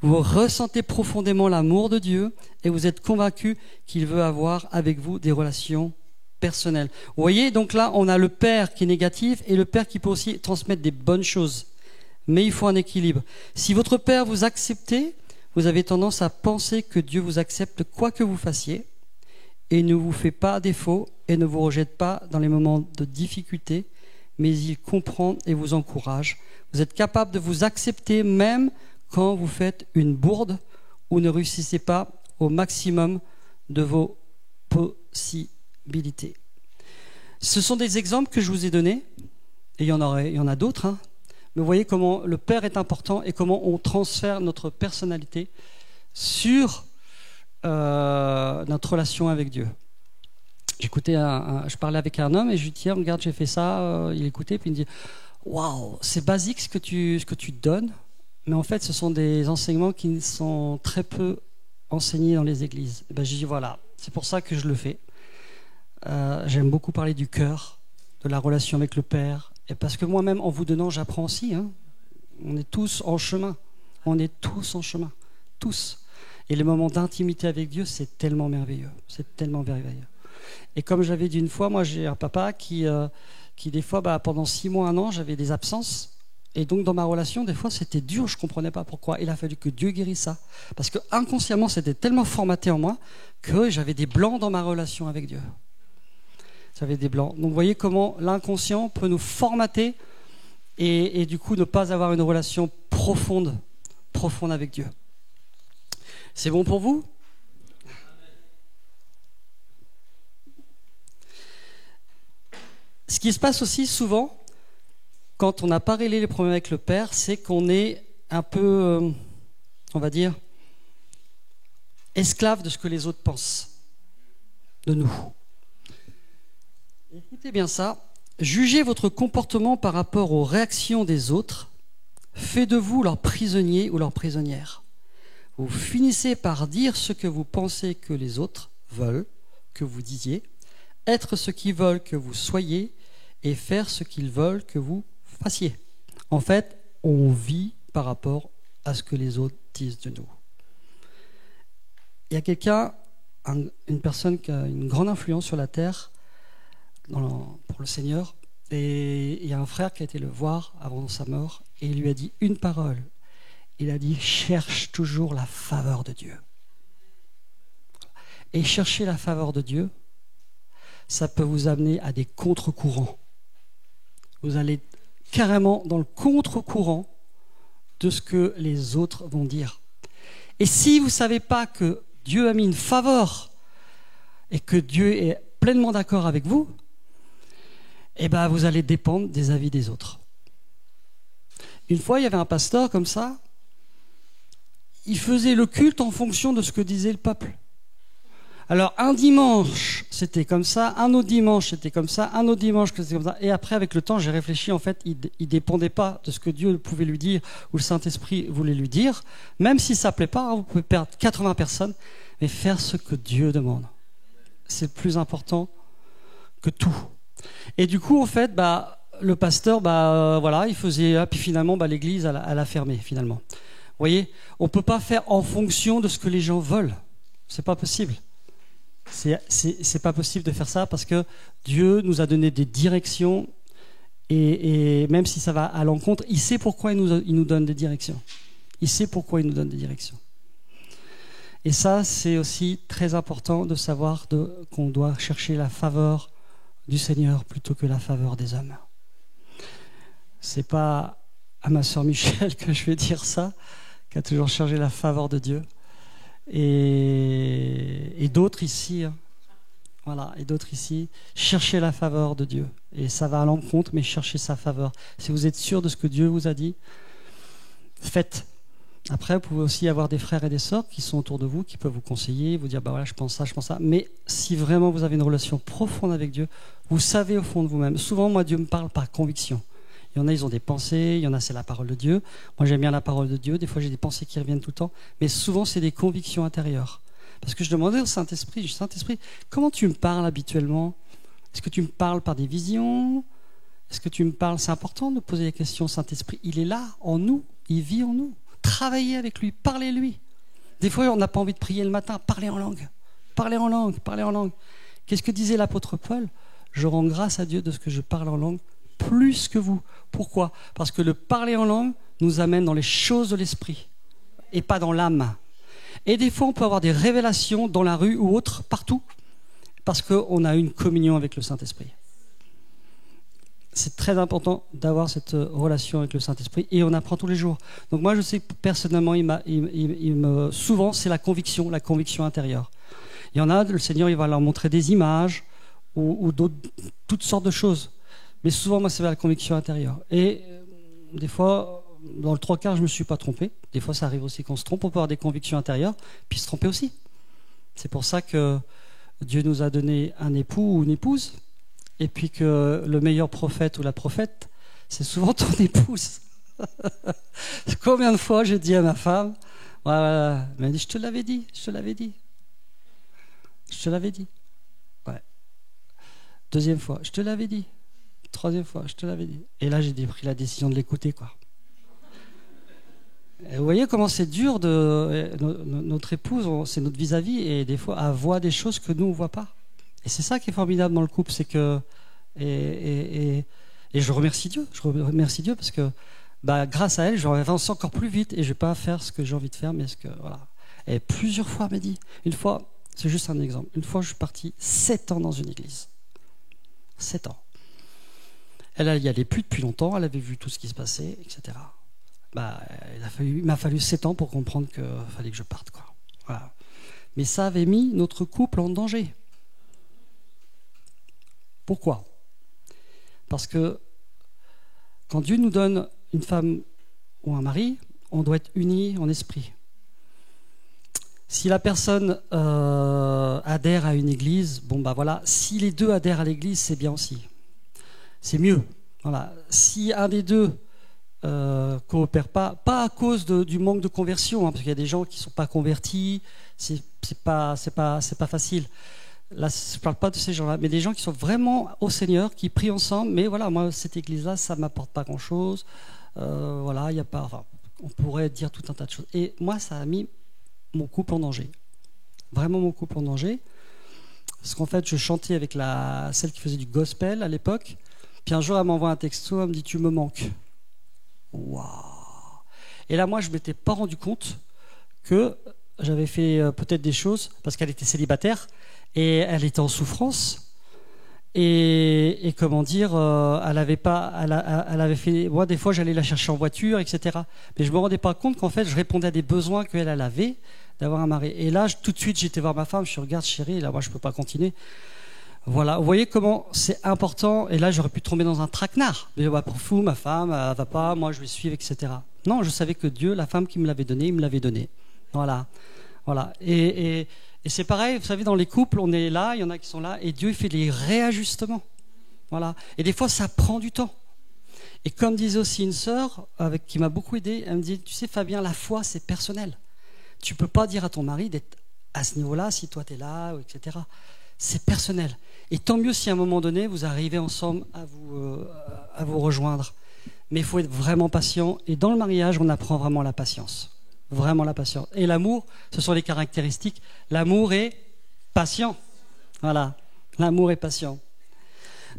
Vous ressentez profondément l'amour de Dieu et vous êtes convaincu qu'il veut avoir avec vous des relations personnelles. Vous voyez, donc là, on a le Père qui est négatif et le Père qui peut aussi transmettre des bonnes choses. Mais il faut un équilibre. Si votre Père vous acceptait, vous avez tendance à penser que Dieu vous accepte quoi que vous fassiez et ne vous fait pas défaut et ne vous rejette pas dans les moments de difficulté, mais il comprend et vous encourage. Vous êtes capable de vous accepter même quand vous faites une bourde ou ne réussissez pas au maximum de vos possibilités. Ce sont des exemples que je vous ai donnés, et il y en a d'autres, hein. Mais vous voyez comment le Père est important et comment on transfère notre personnalité sur notre relation avec Dieu. Je parlais avec un homme et je lui dis tiens, regarde, j'ai fait ça. Il écoutait puis il me dit waouh, c'est basique ce que tu donnes, mais en fait, ce sont des enseignements qui sont très peu enseignés dans les églises. Et ben, je dis voilà, c'est pour ça que je le fais. J'aime beaucoup parler du cœur, de la relation avec le Père. Et parce que moi-même, en vous donnant, j'apprends aussi. Hein. On est tous en chemin. On est tous en chemin. Tous. Et les moments d'intimité avec Dieu, c'est tellement merveilleux. C'est tellement merveilleux. Et comme j'avais dit une fois, moi, j'ai un papa qui des fois, pendant 6 mois, 1 an, j'avais des absences. Et donc, dans ma relation, des fois, c'était dur. Je ne comprenais pas pourquoi. Il a fallu que Dieu guérisse ça. Parce que inconsciemment, c'était tellement formaté en moi que j'avais des blancs dans ma relation avec Dieu. J'avais des blancs. Donc vous voyez comment l'inconscient peut nous formater et du coup ne pas avoir une relation profonde avec Dieu. C'est bon pour vous ? Ce qui se passe aussi souvent, quand on n'a pas réglé les problèmes avec le Père, c'est qu'on est un peu, on va dire, esclave de ce que les autres pensent de nous. Écoutez bien ça. Jugez votre comportement par rapport aux réactions des autres. Faites de vous leur prisonnier ou leur prisonnière. Vous finissez par dire ce que vous pensez que les autres veulent que vous disiez, être ce qu'ils veulent que vous soyez et faire ce qu'ils veulent que vous fassiez. En fait, on vit par rapport à ce que les autres disent de nous. Il y a quelqu'un, une personne qui a une grande influence sur la terre, pour le Seigneur, et il y a un frère qui a été le voir avant sa mort et il lui a dit une parole. Il a dit cherche toujours la faveur de Dieu. Et chercher la faveur de Dieu, ça peut vous amener à des contre-courants. Vous allez carrément dans le contre-courant de ce que les autres vont dire. Et si vous ne savez pas que Dieu a mis une faveur et que Dieu est pleinement d'accord avec vous, eh ben, vous allez dépendre des avis des autres. Une fois, il y avait un pasteur comme ça, il faisait le culte en fonction de ce que disait le peuple. Alors, un dimanche, c'était comme ça, un autre dimanche, c'était comme ça, un autre dimanche, c'était comme ça. Et après, avec le temps, j'ai réfléchi, en fait, il ne dépendait pas de ce que Dieu pouvait lui dire ou le Saint-Esprit voulait lui dire. Même si ça ne plaît pas, vous pouvez perdre 80 personnes, mais faire ce que Dieu demande. C'est plus important que tout. Et du coup, en fait, le pasteur, voilà, il faisait, puis finalement, l'église, elle a fermé, finalement. Vous voyez, on ne peut pas faire en fonction de ce que les gens veulent. C'est pas possible. C'est pas possible de faire ça parce que Dieu nous a donné des directions et même si ça va à l'encontre, il sait pourquoi il nous donne des directions. Il sait pourquoi il nous donne des directions. Et ça, c'est aussi très important de savoir qu'on doit chercher la faveur du Seigneur plutôt que la faveur des hommes. C'est pas à ma sœur Michel que je vais dire ça, qui a toujours cherché la faveur de Dieu. Et d'autres ici, hein. Voilà, et d'autres ici, cherchez la faveur de Dieu. Et ça va à l'encontre, mais cherchez sa faveur. Si vous êtes sûr de ce que Dieu vous a dit, faites. Après, vous pouvez aussi avoir des frères et des sœurs qui sont autour de vous, qui peuvent vous conseiller, vous dire, voilà, je pense ça. Mais si vraiment vous avez une relation profonde avec Dieu, vous savez au fond de vous-même. Souvent, moi, Dieu me parle par conviction. Il y en a, ils ont des pensées, il y en a, c'est la parole de Dieu. Moi, j'aime bien la parole de Dieu. Des fois, j'ai des pensées qui reviennent tout le temps. Mais souvent, c'est des convictions intérieures. Parce que je demandais au Saint-Esprit, je dis, Saint-Esprit, comment tu me parles habituellement? Est-ce que tu me parles par des visions? Est-ce que tu me parles? C'est important de poser des questions. Saint-Esprit, il est là, en nous, il vit en nous. Travaillez avec lui, parlez-lui. Des fois, on n'a pas envie de prier le matin, parlez en langue. Parlez en langue, parlez en langue. Qu'est-ce que disait l'apôtre Paul? Je rends grâce à Dieu de ce que je parle en langue plus que vous. Pourquoi? Parce que le parler en langue nous amène dans les choses de l'esprit et pas dans l'âme. Et des fois, on peut avoir des révélations dans la rue ou autre, partout, parce qu'on a une communion avec le Saint-Esprit. C'est très important d'avoir cette relation avec le Saint-Esprit et on apprend tous les jours. Donc moi, je sais que personnellement, souvent, c'est la conviction intérieure. Il y en a, le Seigneur, il va leur montrer des images ou d'autres, toutes sortes de choses. Mais souvent, moi, c'est la conviction intérieure. Et des fois, dans le 3/4, je ne me suis pas trompé. Des fois, ça arrive aussi qu'on se trompe. On peut avoir des convictions intérieures, puis se tromper aussi. C'est pour ça que Dieu nous a donné un époux ou une épouse. Et puis que le meilleur prophète ou la prophète, c'est souvent ton épouse. Combien de fois j'ai dit à ma femme, voilà, elle m'a dit, je te l'avais dit. Je te l'avais dit. Ouais. Deuxième fois, je te l'avais dit. Troisième fois, je te l'avais dit. Et là, j'ai pris la décision de l'écouter, quoi. Et vous voyez comment c'est dur notre épouse, c'est notre vis-à-vis, et des fois, elle voit des choses que nous, on ne voit pas. Et c'est ça qui est formidable dans le couple, c'est que... Et je remercie Dieu. Je remercie Dieu parce que grâce à elle, je vais avancer encore plus vite et je ne vais pas faire ce que j'ai envie de faire, mais ce que... Voilà. Et plusieurs fois, elle m'a dit... Une fois, c'est juste un exemple. Une fois, je suis parti 7 ans dans une église. 7 ans. Elle n'y allait plus depuis longtemps, elle avait vu tout ce qui se passait, etc. Il m'a fallu 7 ans pour comprendre qu'il fallait que je parte, quoi. Voilà. Mais ça avait mis notre couple en danger. Pourquoi? Parce que quand Dieu nous donne une femme ou un mari, on doit être unis en esprit. Si la personne adhère à une église, voilà. Si les deux adhèrent à l'église, c'est bien aussi. C'est mieux. Voilà. Si un des deux coopère pas à cause du manque de conversion, parce qu'il y a des gens qui ne sont pas convertis, c'est pas facile. Là, je ne parle pas de ces gens-là, mais des gens qui sont vraiment au Seigneur, qui prient ensemble, mais voilà, moi, cette église-là, ça ne m'apporte pas grand-chose. Voilà, il n'y a pas... Enfin, on pourrait dire tout un tas de choses. Et moi, ça a mis mon couple en danger. Vraiment mon couple en danger. Parce qu'en fait, je chantais avec celle qui faisait du gospel à l'époque. Puis un jour, elle m'envoie un texto, elle me dit « Tu me manques ». Waouh! Et là, moi, je ne m'étais pas rendu compte que j'avais fait peut-être des choses, parce qu'elle était célibataire, et elle était en souffrance. Et comment dire, elle avait fait... Moi, des fois, j'allais la chercher en voiture, etc. Mais je ne me rendais pas compte qu'en fait, je répondais à des besoins qu'elle avait d'avoir un mari. Et là, tout de suite, j'étais voir ma femme, je regarde, chérie, là, moi, je ne peux pas continuer. Voilà, vous voyez comment c'est important. Et là, j'aurais pu tomber dans un traquenard. Mais pour fou, ma femme, elle va pas, moi, je vais suivre, etc. Non, je savais que Dieu, la femme qui me l'avait donnée, il me l'avait donnée. Voilà. Et c'est pareil, vous savez, dans les couples, on est là, il y en a qui sont là, et Dieu fait des réajustements. Voilà. Et des fois, ça prend du temps. Et comme disait aussi une sœur, qui m'a beaucoup aidé, elle me dit, tu sais, Fabien, la foi, c'est personnel. Tu ne peux pas dire à ton mari d'être à ce niveau-là, si toi, tu es là, etc. C'est personnel. Et tant mieux si à un moment donné, vous arrivez ensemble à vous rejoindre. Mais il faut être vraiment patient. Et dans le mariage, on apprend vraiment la patience. Vraiment la patience. Et l'amour, ce sont les caractéristiques. L'amour est patient. Voilà. L'amour est patient.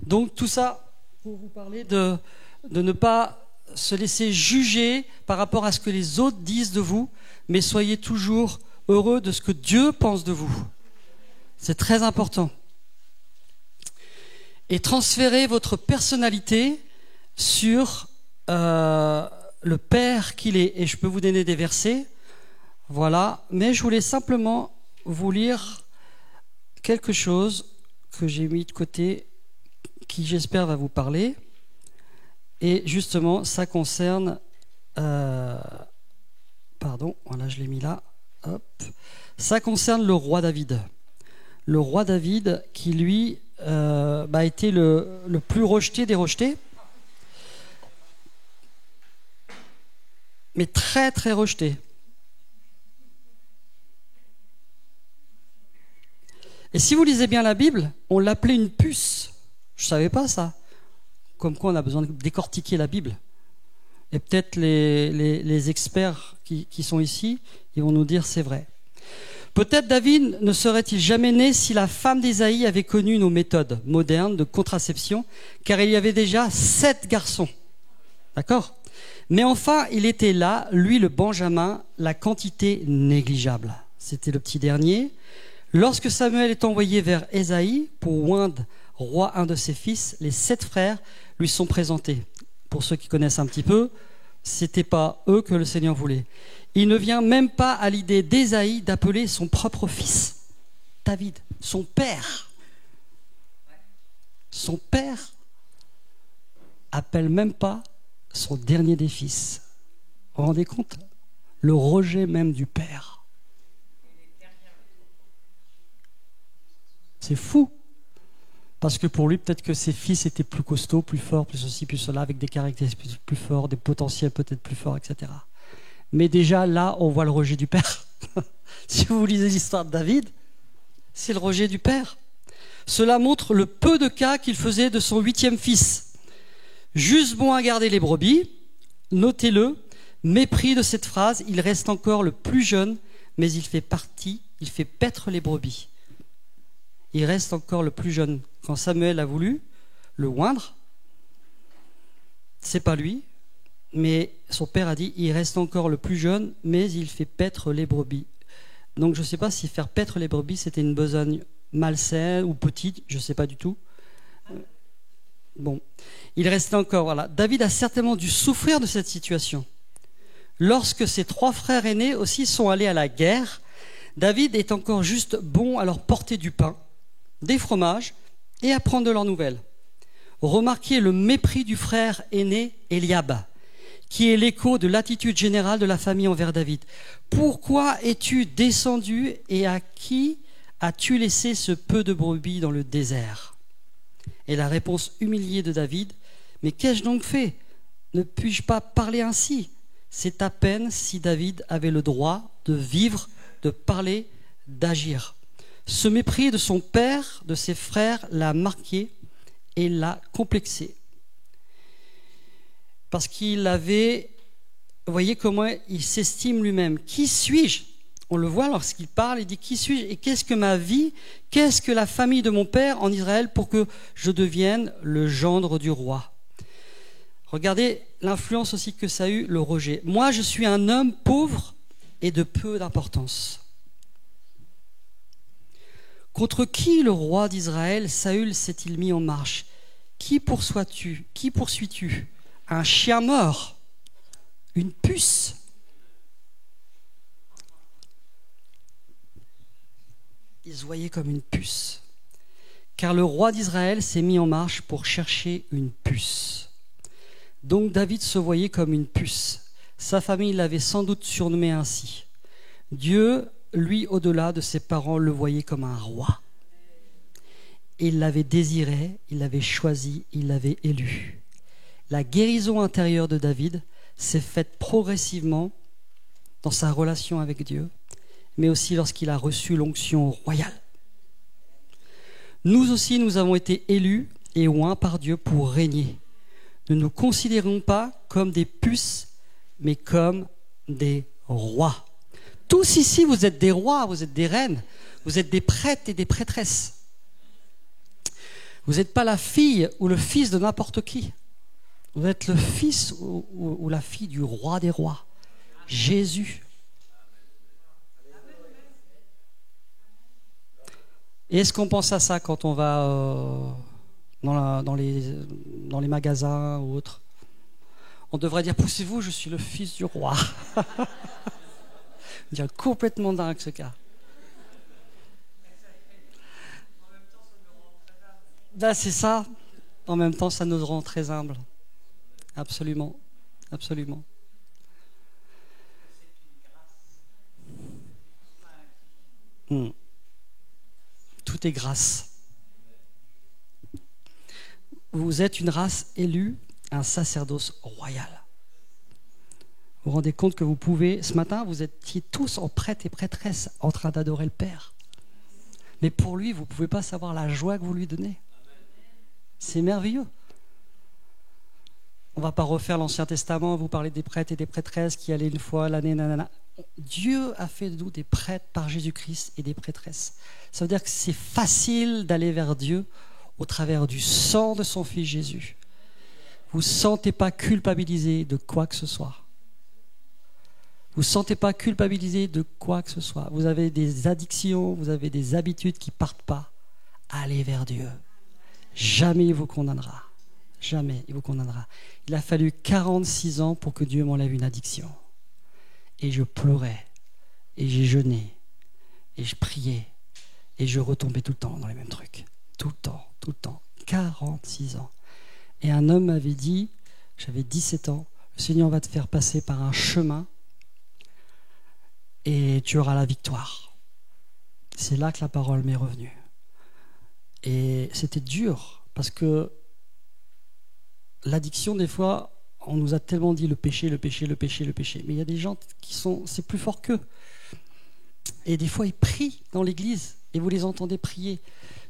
Donc tout ça pour vous parler de ne pas se laisser juger par rapport à ce que les autres disent de vous, mais soyez toujours heureux de ce que Dieu pense de vous. C'est très important. Et transférez votre personnalité sur le Père qu'il est. Et je peux vous donner des versets. Voilà. Mais je voulais simplement vous lire quelque chose que j'ai mis de côté, qui j'espère va vous parler. Et justement, ça concerne... pardon, voilà, je l'ai mis là. Hop. Ça concerne le roi David. Le roi David qui, lui, a été le plus rejeté des rejetés. Mais très, très rejeté. Et si vous lisez bien la Bible, on l'appelait une puce. Je ne savais pas ça. Comme quoi on a besoin de décortiquer la Bible. Et peut-être les experts qui sont ici, ils vont nous dire c'est vrai. Peut-être David ne serait-il jamais né si la femme d'Ésaïe avait connu nos méthodes modernes de contraception, car il y avait déjà 7 garçons. D'accord ? Mais enfin, il était là, lui le Benjamin, la quantité négligeable. C'était le petit dernier. Lorsque Samuel est envoyé vers Ésaïe pour oindre roi un de ses fils, les 7 frères lui sont présentés. Pour ceux qui connaissent un petit peu, c'était pas eux que le Seigneur voulait. Il ne vient même pas à l'idée d'Ésaïe d'appeler son propre fils, David, son père. Son père appelle même pas son dernier des fils. Vous vous rendez compte ? Le rejet même du père. C'est fou. Parce que pour lui, peut-être que ses fils étaient plus costauds, plus forts, plus ceci, plus cela, avec des caractéristiques plus forts, des potentiels peut-être plus forts, etc. Mais déjà, là, on voit le rejet du père. Si vous lisez l'histoire de David, c'est le rejet du père. Cela montre le peu de cas qu'il faisait de son 8e fils. Juste bon à garder les brebis, notez-le, mépris de cette phrase, il reste encore le plus jeune, mais il fait paître les brebis. Il reste encore le plus jeune. Quand Samuel a voulu le oindre, c'est pas lui, mais son père a dit, il reste encore le plus jeune, mais il fait paître les brebis. Donc je ne sais pas si faire paître les brebis, c'était une besogne malsaine ou petite, je ne sais pas du tout. Bon, il restait encore, voilà. David a certainement dû souffrir de cette situation. Lorsque ses 3 frères aînés aussi sont allés à la guerre, David est encore juste bon à leur porter du pain, des fromages et à prendre de leurs nouvelles. Remarquez le mépris du frère aîné Eliab, qui est l'écho de l'attitude générale de la famille envers David. Pourquoi es-tu descendu et à qui as-tu laissé ce peu de brebis dans le désert ? Et la réponse humiliée de David, mais qu'ai-je donc fait ? Ne puis-je pas parler ainsi ? C'est à peine si David avait le droit de vivre, de parler, d'agir. Ce mépris de son père, de ses frères, l'a marqué et l'a complexé. Parce qu'il avait, vous voyez comment il s'estime lui-même. Qui suis-je ? On le voit lorsqu'il parle, il dit qui suis-je et qu'est-ce que ma vie, qu'est-ce que la famille de mon père en Israël pour que je devienne le gendre du roi. Regardez l'influence aussi que ça a eu, le rejet. Moi, je suis un homme pauvre et de peu d'importance. Contre qui le roi d'Israël, Saül, s'est-il mis en marche ? Qui poursuis-tu ? Un chien mort ? Une puce ? Ils se voyaient comme une puce. Car le roi d'Israël s'est mis en marche pour chercher une puce. Donc David se voyait comme une puce. Sa famille l'avait sans doute surnommé ainsi. Dieu, lui, au-delà de ses parents, le voyait comme un roi. Il l'avait désiré, il l'avait choisi, il l'avait élu. La guérison intérieure de David s'est faite progressivement dans sa relation avec Dieu, mais aussi lorsqu'il a reçu l'onction royale. Nous aussi, nous avons été élus et oints par Dieu pour régner. Ne nous considérons pas comme des puces, mais comme des rois. Tous ici, vous êtes des rois, vous êtes des reines, vous êtes des prêtres et des prêtresses. Vous n'êtes pas la fille ou le fils de n'importe qui. Vous êtes le fils ou la fille du roi des rois, Jésus. Et est-ce qu'on pense à ça quand on va dans les magasins ou autres ? On devrait dire, poussez-vous, je suis le fils du roi. Dire complètement dingue ce cas. Ben, c'est ça. En même temps, ça nous rend très humbles. Absolument. Absolument. Tout est grâce. Vous êtes une race élue, un sacerdoce royal. Vous vous rendez compte que vous pouvez, ce matin, vous étiez tous en prêtres et prêtresses en train d'adorer le Père. Mais pour lui, vous ne pouvez pas savoir la joie que vous lui donnez. C'est merveilleux. On ne va pas refaire l'Ancien Testament, vous parlez des prêtres et des prêtresses qui allaient une fois l'année, nanana. Dieu a fait de nous des prêtres par Jésus-Christ et des prêtresses. Ça veut dire que c'est facile d'aller vers Dieu au travers du sang de son Fils Jésus. Vous ne vous sentez pas culpabilisé de quoi que ce soit. Vous ne vous sentez pas culpabilisé de quoi que ce soit. Vous avez des addictions, vous avez des habitudes qui ne partent pas. Allez vers Dieu. Jamais il vous condamnera. Jamais il vous condamnera. Il a fallu 46 ans pour que Dieu m'enlève une addiction. Et je pleurais, et j'ai jeûné, et je priais, et je retombais tout le temps dans les mêmes trucs. Tout le temps. 46 ans. Et un homme m'avait dit, j'avais 17 ans, le Seigneur va te faire passer par un chemin et tu auras la victoire. C'est là que la parole m'est revenue. Et c'était dur, parce que l'addiction, des fois, on nous a tellement dit le péché. Mais il y a des gens qui sont, c'est plus fort qu'eux. Et des fois, ils prient dans l'église et vous les entendez prier.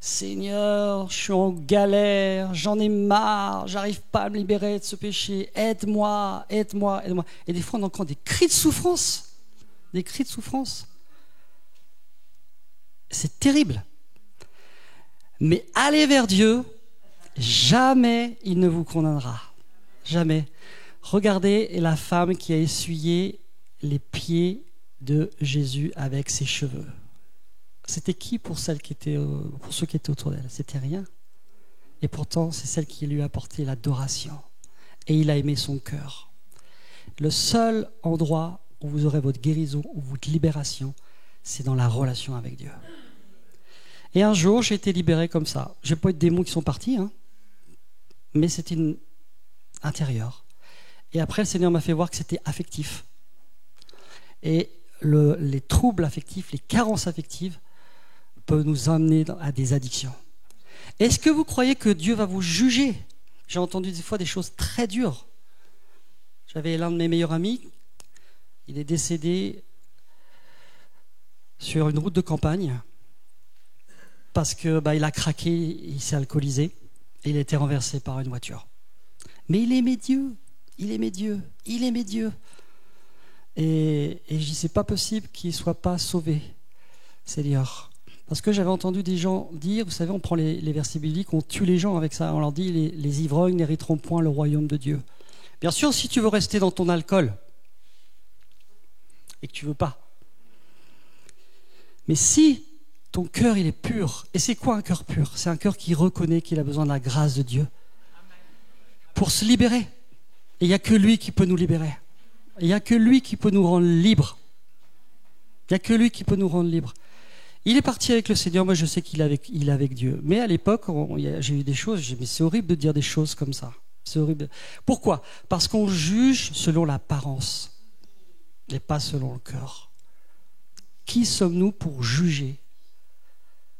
Seigneur, je suis en galère, j'en ai marre, j'arrive pas à me libérer de ce péché. Aide-moi. Et des fois, on entend des cris de souffrance. C'est terrible. Mais allez vers Dieu, jamais il ne vous condamnera. Jamais. Regardez la femme qui a essuyé les pieds de Jésus avec ses cheveux. C'était qui pour ceux qui étaient autour d'elle? C'était rien. Et pourtant, c'est celle qui lui a apporté l'adoration. Et il a aimé son cœur. Le seul endroit où vous aurez votre guérison ou votre libération, c'est dans la relation avec Dieu. Et un jour, j'ai été libéré comme ça. Je n'ai pas eu de démons qui sont partis, mais c'était intérieur. Et après, le Seigneur m'a fait voir que c'était affectif. Et les troubles affectifs, les carences affectives peuvent nous amener à des addictions. Est-ce que vous croyez que Dieu va vous juger? J'ai entendu des fois des choses très dures. J'avais l'un de mes meilleurs amis, il est décédé sur une route de campagne parce que il a craqué, il s'est alcoolisé et il a été renversé par une voiture. Mais il aimait Dieu. Et je dis, c'est pas possible qu'il ne soit pas sauvé, Seigneur. Parce que j'avais entendu des gens dire, vous savez, on prend les versets bibliques, on tue les gens avec ça. On leur dit, les ivrognes n'hériteront point le royaume de Dieu. Bien sûr, si tu veux rester dans ton alcool, et que tu veux pas. Mais si ton cœur, il est pur, et c'est quoi un cœur pur? C'est un cœur qui reconnaît qu'il a besoin de la grâce de Dieu pour se libérer. Et il n'y a que lui qui peut nous libérer. Il n'y a que lui qui peut nous rendre libres. Il est parti avec le Seigneur, moi je sais qu'il est avec Dieu. Mais à l'époque, j'ai eu des choses, mais c'est horrible de dire des choses comme ça. C'est horrible. Pourquoi? Parce qu'on juge selon l'apparence et pas selon le cœur. Qui sommes-nous pour juger?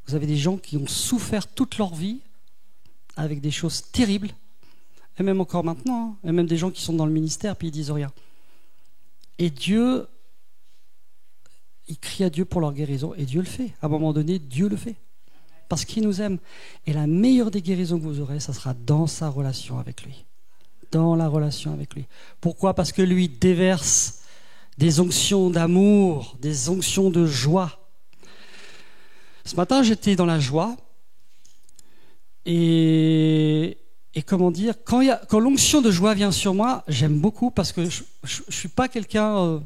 Vous avez des gens qui ont souffert toute leur vie avec des choses terribles, et même encore maintenant, et même des gens qui sont dans le ministère puis ils disent rien. Et Dieu, ils crient à Dieu pour leur guérison, et Dieu le fait. À un moment donné, Dieu le fait. Parce qu'il nous aime. Et la meilleure des guérisons que vous aurez, ça sera dans sa relation avec lui. Dans la relation avec lui. Pourquoi? Parce que lui déverse des onctions d'amour, des onctions de joie. Ce matin, j'étais dans la joie. Et comment dire, quand l'onction de joie vient sur moi, j'aime beaucoup parce que je ne suis pas quelqu'un...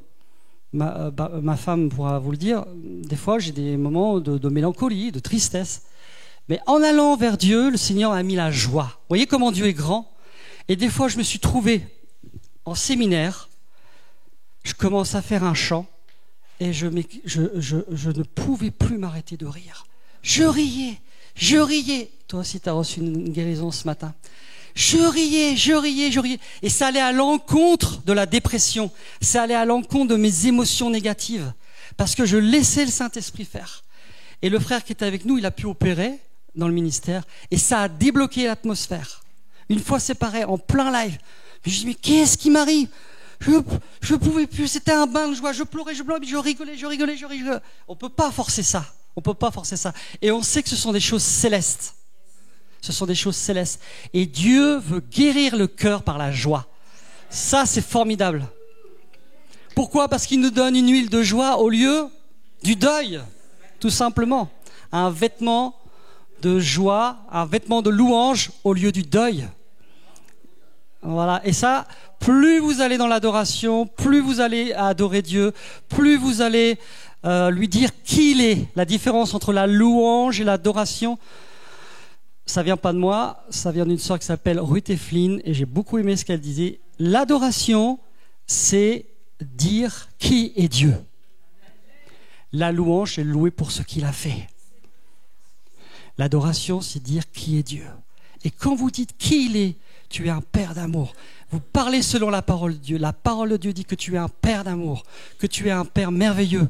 ma femme pourra vous le dire, des fois j'ai des moments de mélancolie, de tristesse. Mais en allant vers Dieu, le Seigneur a mis la joie. Vous voyez comment Dieu est grand? Et des fois je me suis trouvé en séminaire, je commence à faire un chant et je ne pouvais plus m'arrêter de rire. Je riais. Toi aussi tu as reçu une guérison ce matin. Je riais. Et ça allait à l'encontre de la dépression. Ça allait à l'encontre de mes émotions négatives. Parce que je laissais le Saint-Esprit faire. Et le frère qui était avec nous, il a pu opérer dans le ministère. Et ça a débloqué l'atmosphère. Une fois séparés, en plein live. Je me dis, mais qu'est-ce qui m'arrive? Je pouvais plus. C'était un bain de joie. Je pleurais, je rigolais. On ne peut pas forcer ça. On ne peut pas forcer ça. Et on sait que ce sont des choses célestes. Ce sont des choses célestes. Et Dieu veut guérir le cœur par la joie. Ça, c'est formidable. Pourquoi? Parce qu'il nous donne une huile de joie au lieu du deuil, tout simplement. Un vêtement de joie, un vêtement de louange au lieu du deuil. Voilà. Et ça, plus vous allez dans l'adoration, plus vous allez adorer Dieu, plus vous allez lui dire qui il est. La différence entre la louange et l'adoration, ça vient pas de moi, ça vient d'une sœur qui s'appelle Ruth Eflin, et j'ai beaucoup aimé ce qu'elle disait. L'adoration, c'est dire qui est Dieu. La louange, c'est louer pour ce qu'il a fait. L'adoration, c'est dire qui est Dieu. Et quand vous dites qui il est, tu es un père d'amour. Vous parlez selon la parole de Dieu. La parole de Dieu dit que tu es un père d'amour, que tu es un père merveilleux.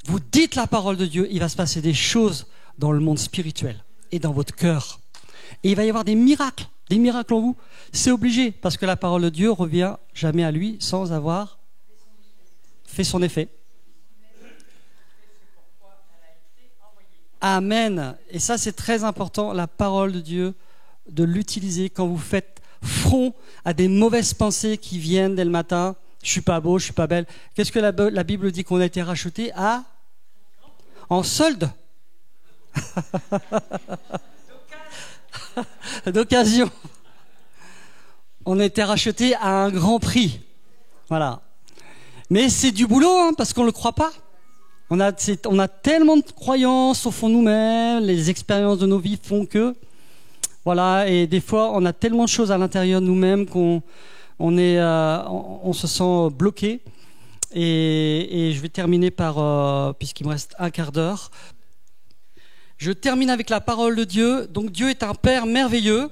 Vous dites la parole de Dieu, il va se passer des choses dans le monde spirituel et dans votre cœur. Et il va y avoir des miracles en vous. C'est obligé, parce que la parole de Dieu revient jamais à lui sans avoir fait son effet. Amen. Et ça, c'est très important, la parole de Dieu, de l'utiliser quand vous faites front à des mauvaises pensées qui viennent dès le matin. Je suis pas beau, je suis pas belle. Qu'est-ce que la Bible dit? Qu'on a été racheté en solde d'occasion. On a été racheté à un grand prix. Voilà. Mais c'est du boulot, hein, parce qu'on ne le croit pas. On a tellement de croyances au fond de nous-mêmes, les expériences de nos vies font que, voilà, et des fois on a tellement de choses à l'intérieur de nous-mêmes qu'on se sent bloqué. Et je vais terminer par, puisqu'il me reste un quart d'heure, je termine avec la parole de Dieu. Donc Dieu est un Père merveilleux.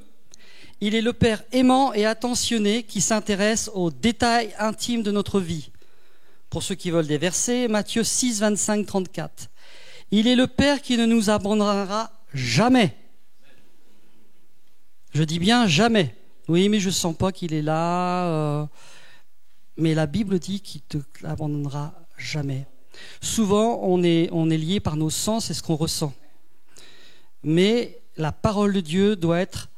Il est le Père aimant et attentionné qui s'intéresse aux détails intimes de notre vie. Pour ceux qui veulent des versets, Matthieu 6, 25, 34. Il est le Père qui ne nous abandonnera jamais. Je dis bien jamais. Oui, mais je ne sens pas qu'il est là. Mais la Bible dit qu'il ne te l'abandonnera jamais. Souvent, on est lié par nos sens et ce qu'on ressent. Mais la parole de Dieu doit être...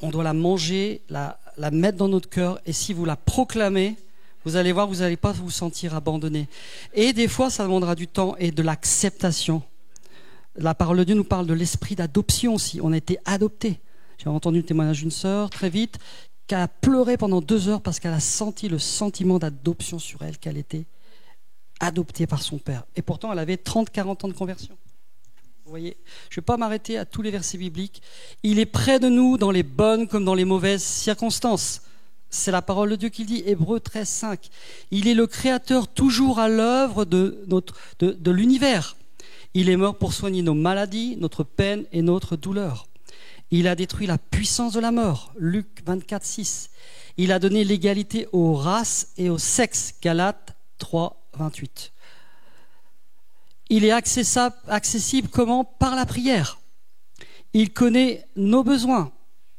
On doit la manger, la mettre dans notre cœur. Et si vous la proclamez, vous allez voir, vous n'allez pas vous sentir abandonné. Et des fois, ça demandera du temps et de l'acceptation. La parole de Dieu nous parle de l'esprit d'adoption aussi. On a été adoptés. J'ai entendu le témoignage d'une sœur, très vite, qui a pleuré pendant 2 heures parce qu'elle a senti le sentiment d'adoption sur elle, qu'elle était adoptée par son père. Et pourtant, elle avait 30-40 ans de conversion. Vous voyez, je ne vais pas m'arrêter à tous les versets bibliques. Il est près de nous dans les bonnes comme dans les mauvaises circonstances. C'est la parole de Dieu qui le dit, Hébreux 13, 5. Il est le Créateur toujours à l'œuvre de l'univers. Il est mort pour soigner nos maladies, notre peine et notre douleur. Il a détruit la puissance de la mort, Luc 24, 6. Il a donné l'égalité aux races et aux sexes, Galates 3, 28. Il est accessible comment? Par la prière. Il connaît nos besoins.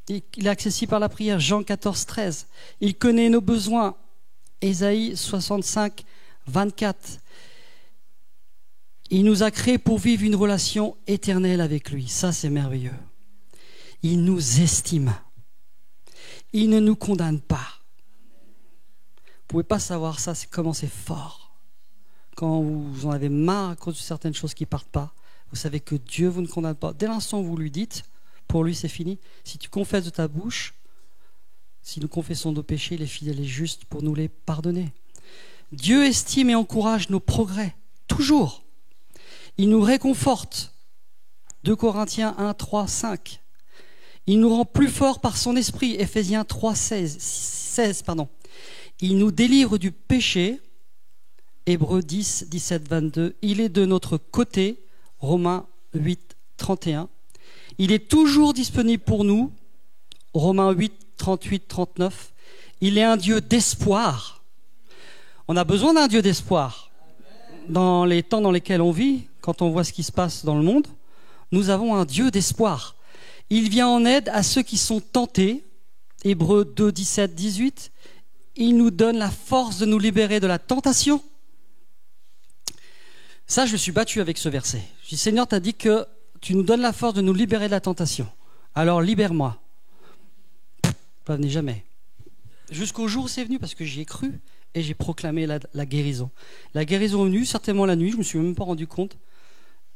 Il est accessible par la prière, Jean 14, 13. Il connaît nos besoins, Ésaïe 65, 24. Il nous a créés pour vivre une relation éternelle avec lui. Ça, c'est merveilleux. Il nous estime. Il ne nous condamne pas. Vous ne pouvez pas savoir ça, c'est comment c'est fort. Quand vous en avez marre à cause de certaines choses qui ne partent pas, vous savez que Dieu vous ne condamne pas. Dès l'instant où vous lui dites, pour lui c'est fini. Si tu confesses de ta bouche, si nous confessons nos péchés, il est fidèle et juste pour nous les pardonner. Dieu estime et encourage nos progrès, toujours. Il nous réconforte. 2 Corinthiens 1, 3, 5. Il nous rend plus forts par son esprit, Éphésiens 3, 16. Il nous délivre du péché, Hébreux 10, 17, 22. Il est de notre côté, Romains 8, 31. Il est toujours disponible pour nous, Romains 8, 38, 39. Il est un Dieu d'espoir. On a besoin d'un Dieu d'espoir. Dans les temps dans lesquels on vit, quand on voit ce qui se passe dans le monde, nous avons un Dieu d'espoir. Il vient en aide à ceux qui sont tentés, Hébreux 2, 17, 18. Il nous donne la force de nous libérer de la tentation. Ça, je me suis battu avec ce verset. Je dis, Seigneur, tu as dit que tu nous donnes la force de nous libérer de la tentation. Alors libère-moi. Ça venait jamais. Jusqu'au jour où c'est venu, parce que j'y ai cru et j'ai proclamé la guérison. La guérison est venue, certainement la nuit, je ne me suis même pas rendu compte.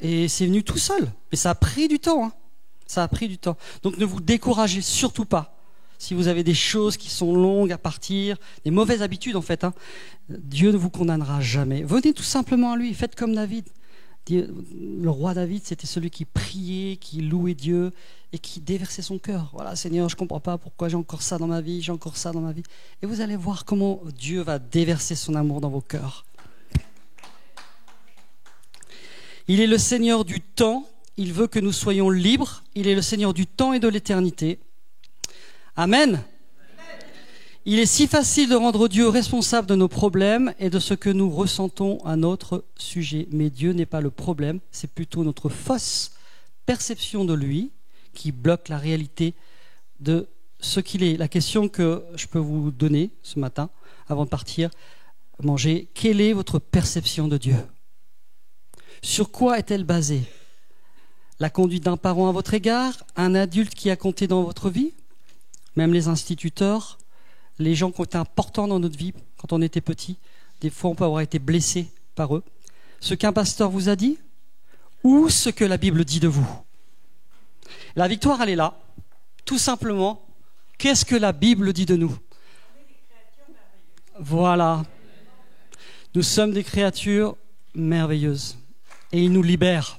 Et c'est venu tout seul. Mais ça a pris du temps. Ça a pris du temps. Donc ne vous découragez surtout pas. Si vous avez des choses qui sont longues à partir, des mauvaises habitudes en fait, Dieu ne vous condamnera jamais. Venez tout simplement à lui, faites comme David. Le roi David, c'était celui qui priait, qui louait Dieu et qui déversait son cœur. Voilà, Seigneur, je ne comprends pas pourquoi j'ai encore ça dans ma vie, j'ai encore ça dans ma vie. Et vous allez voir comment Dieu va déverser son amour dans vos cœurs. Il est le Seigneur du temps, il veut que nous soyons libres, il est le Seigneur du temps et de l'éternité. Amen. Il est si facile de rendre Dieu responsable de nos problèmes et de ce que nous ressentons à notre sujet. Mais Dieu n'est pas le problème, c'est plutôt notre fausse perception de lui qui bloque la réalité de ce qu'il est. La question que je peux vous donner ce matin, avant de partir manger, quelle est votre perception de Dieu? Sur quoi est-elle basée? La conduite d'un parent à votre égard? Un adulte qui a compté dans votre vie? Même les instituteurs, les gens qui ont été importants dans notre vie quand on était petit, des fois on peut avoir été blessé par eux. Ce qu'un pasteur vous a dit ou ce que la Bible dit de vous. La victoire, elle est là. Tout simplement, qu'est-ce que la Bible dit de nous? Voilà. Nous sommes des créatures merveilleuses. Et il nous libère.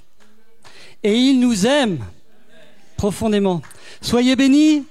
Et il nous aime profondément. Soyez bénis.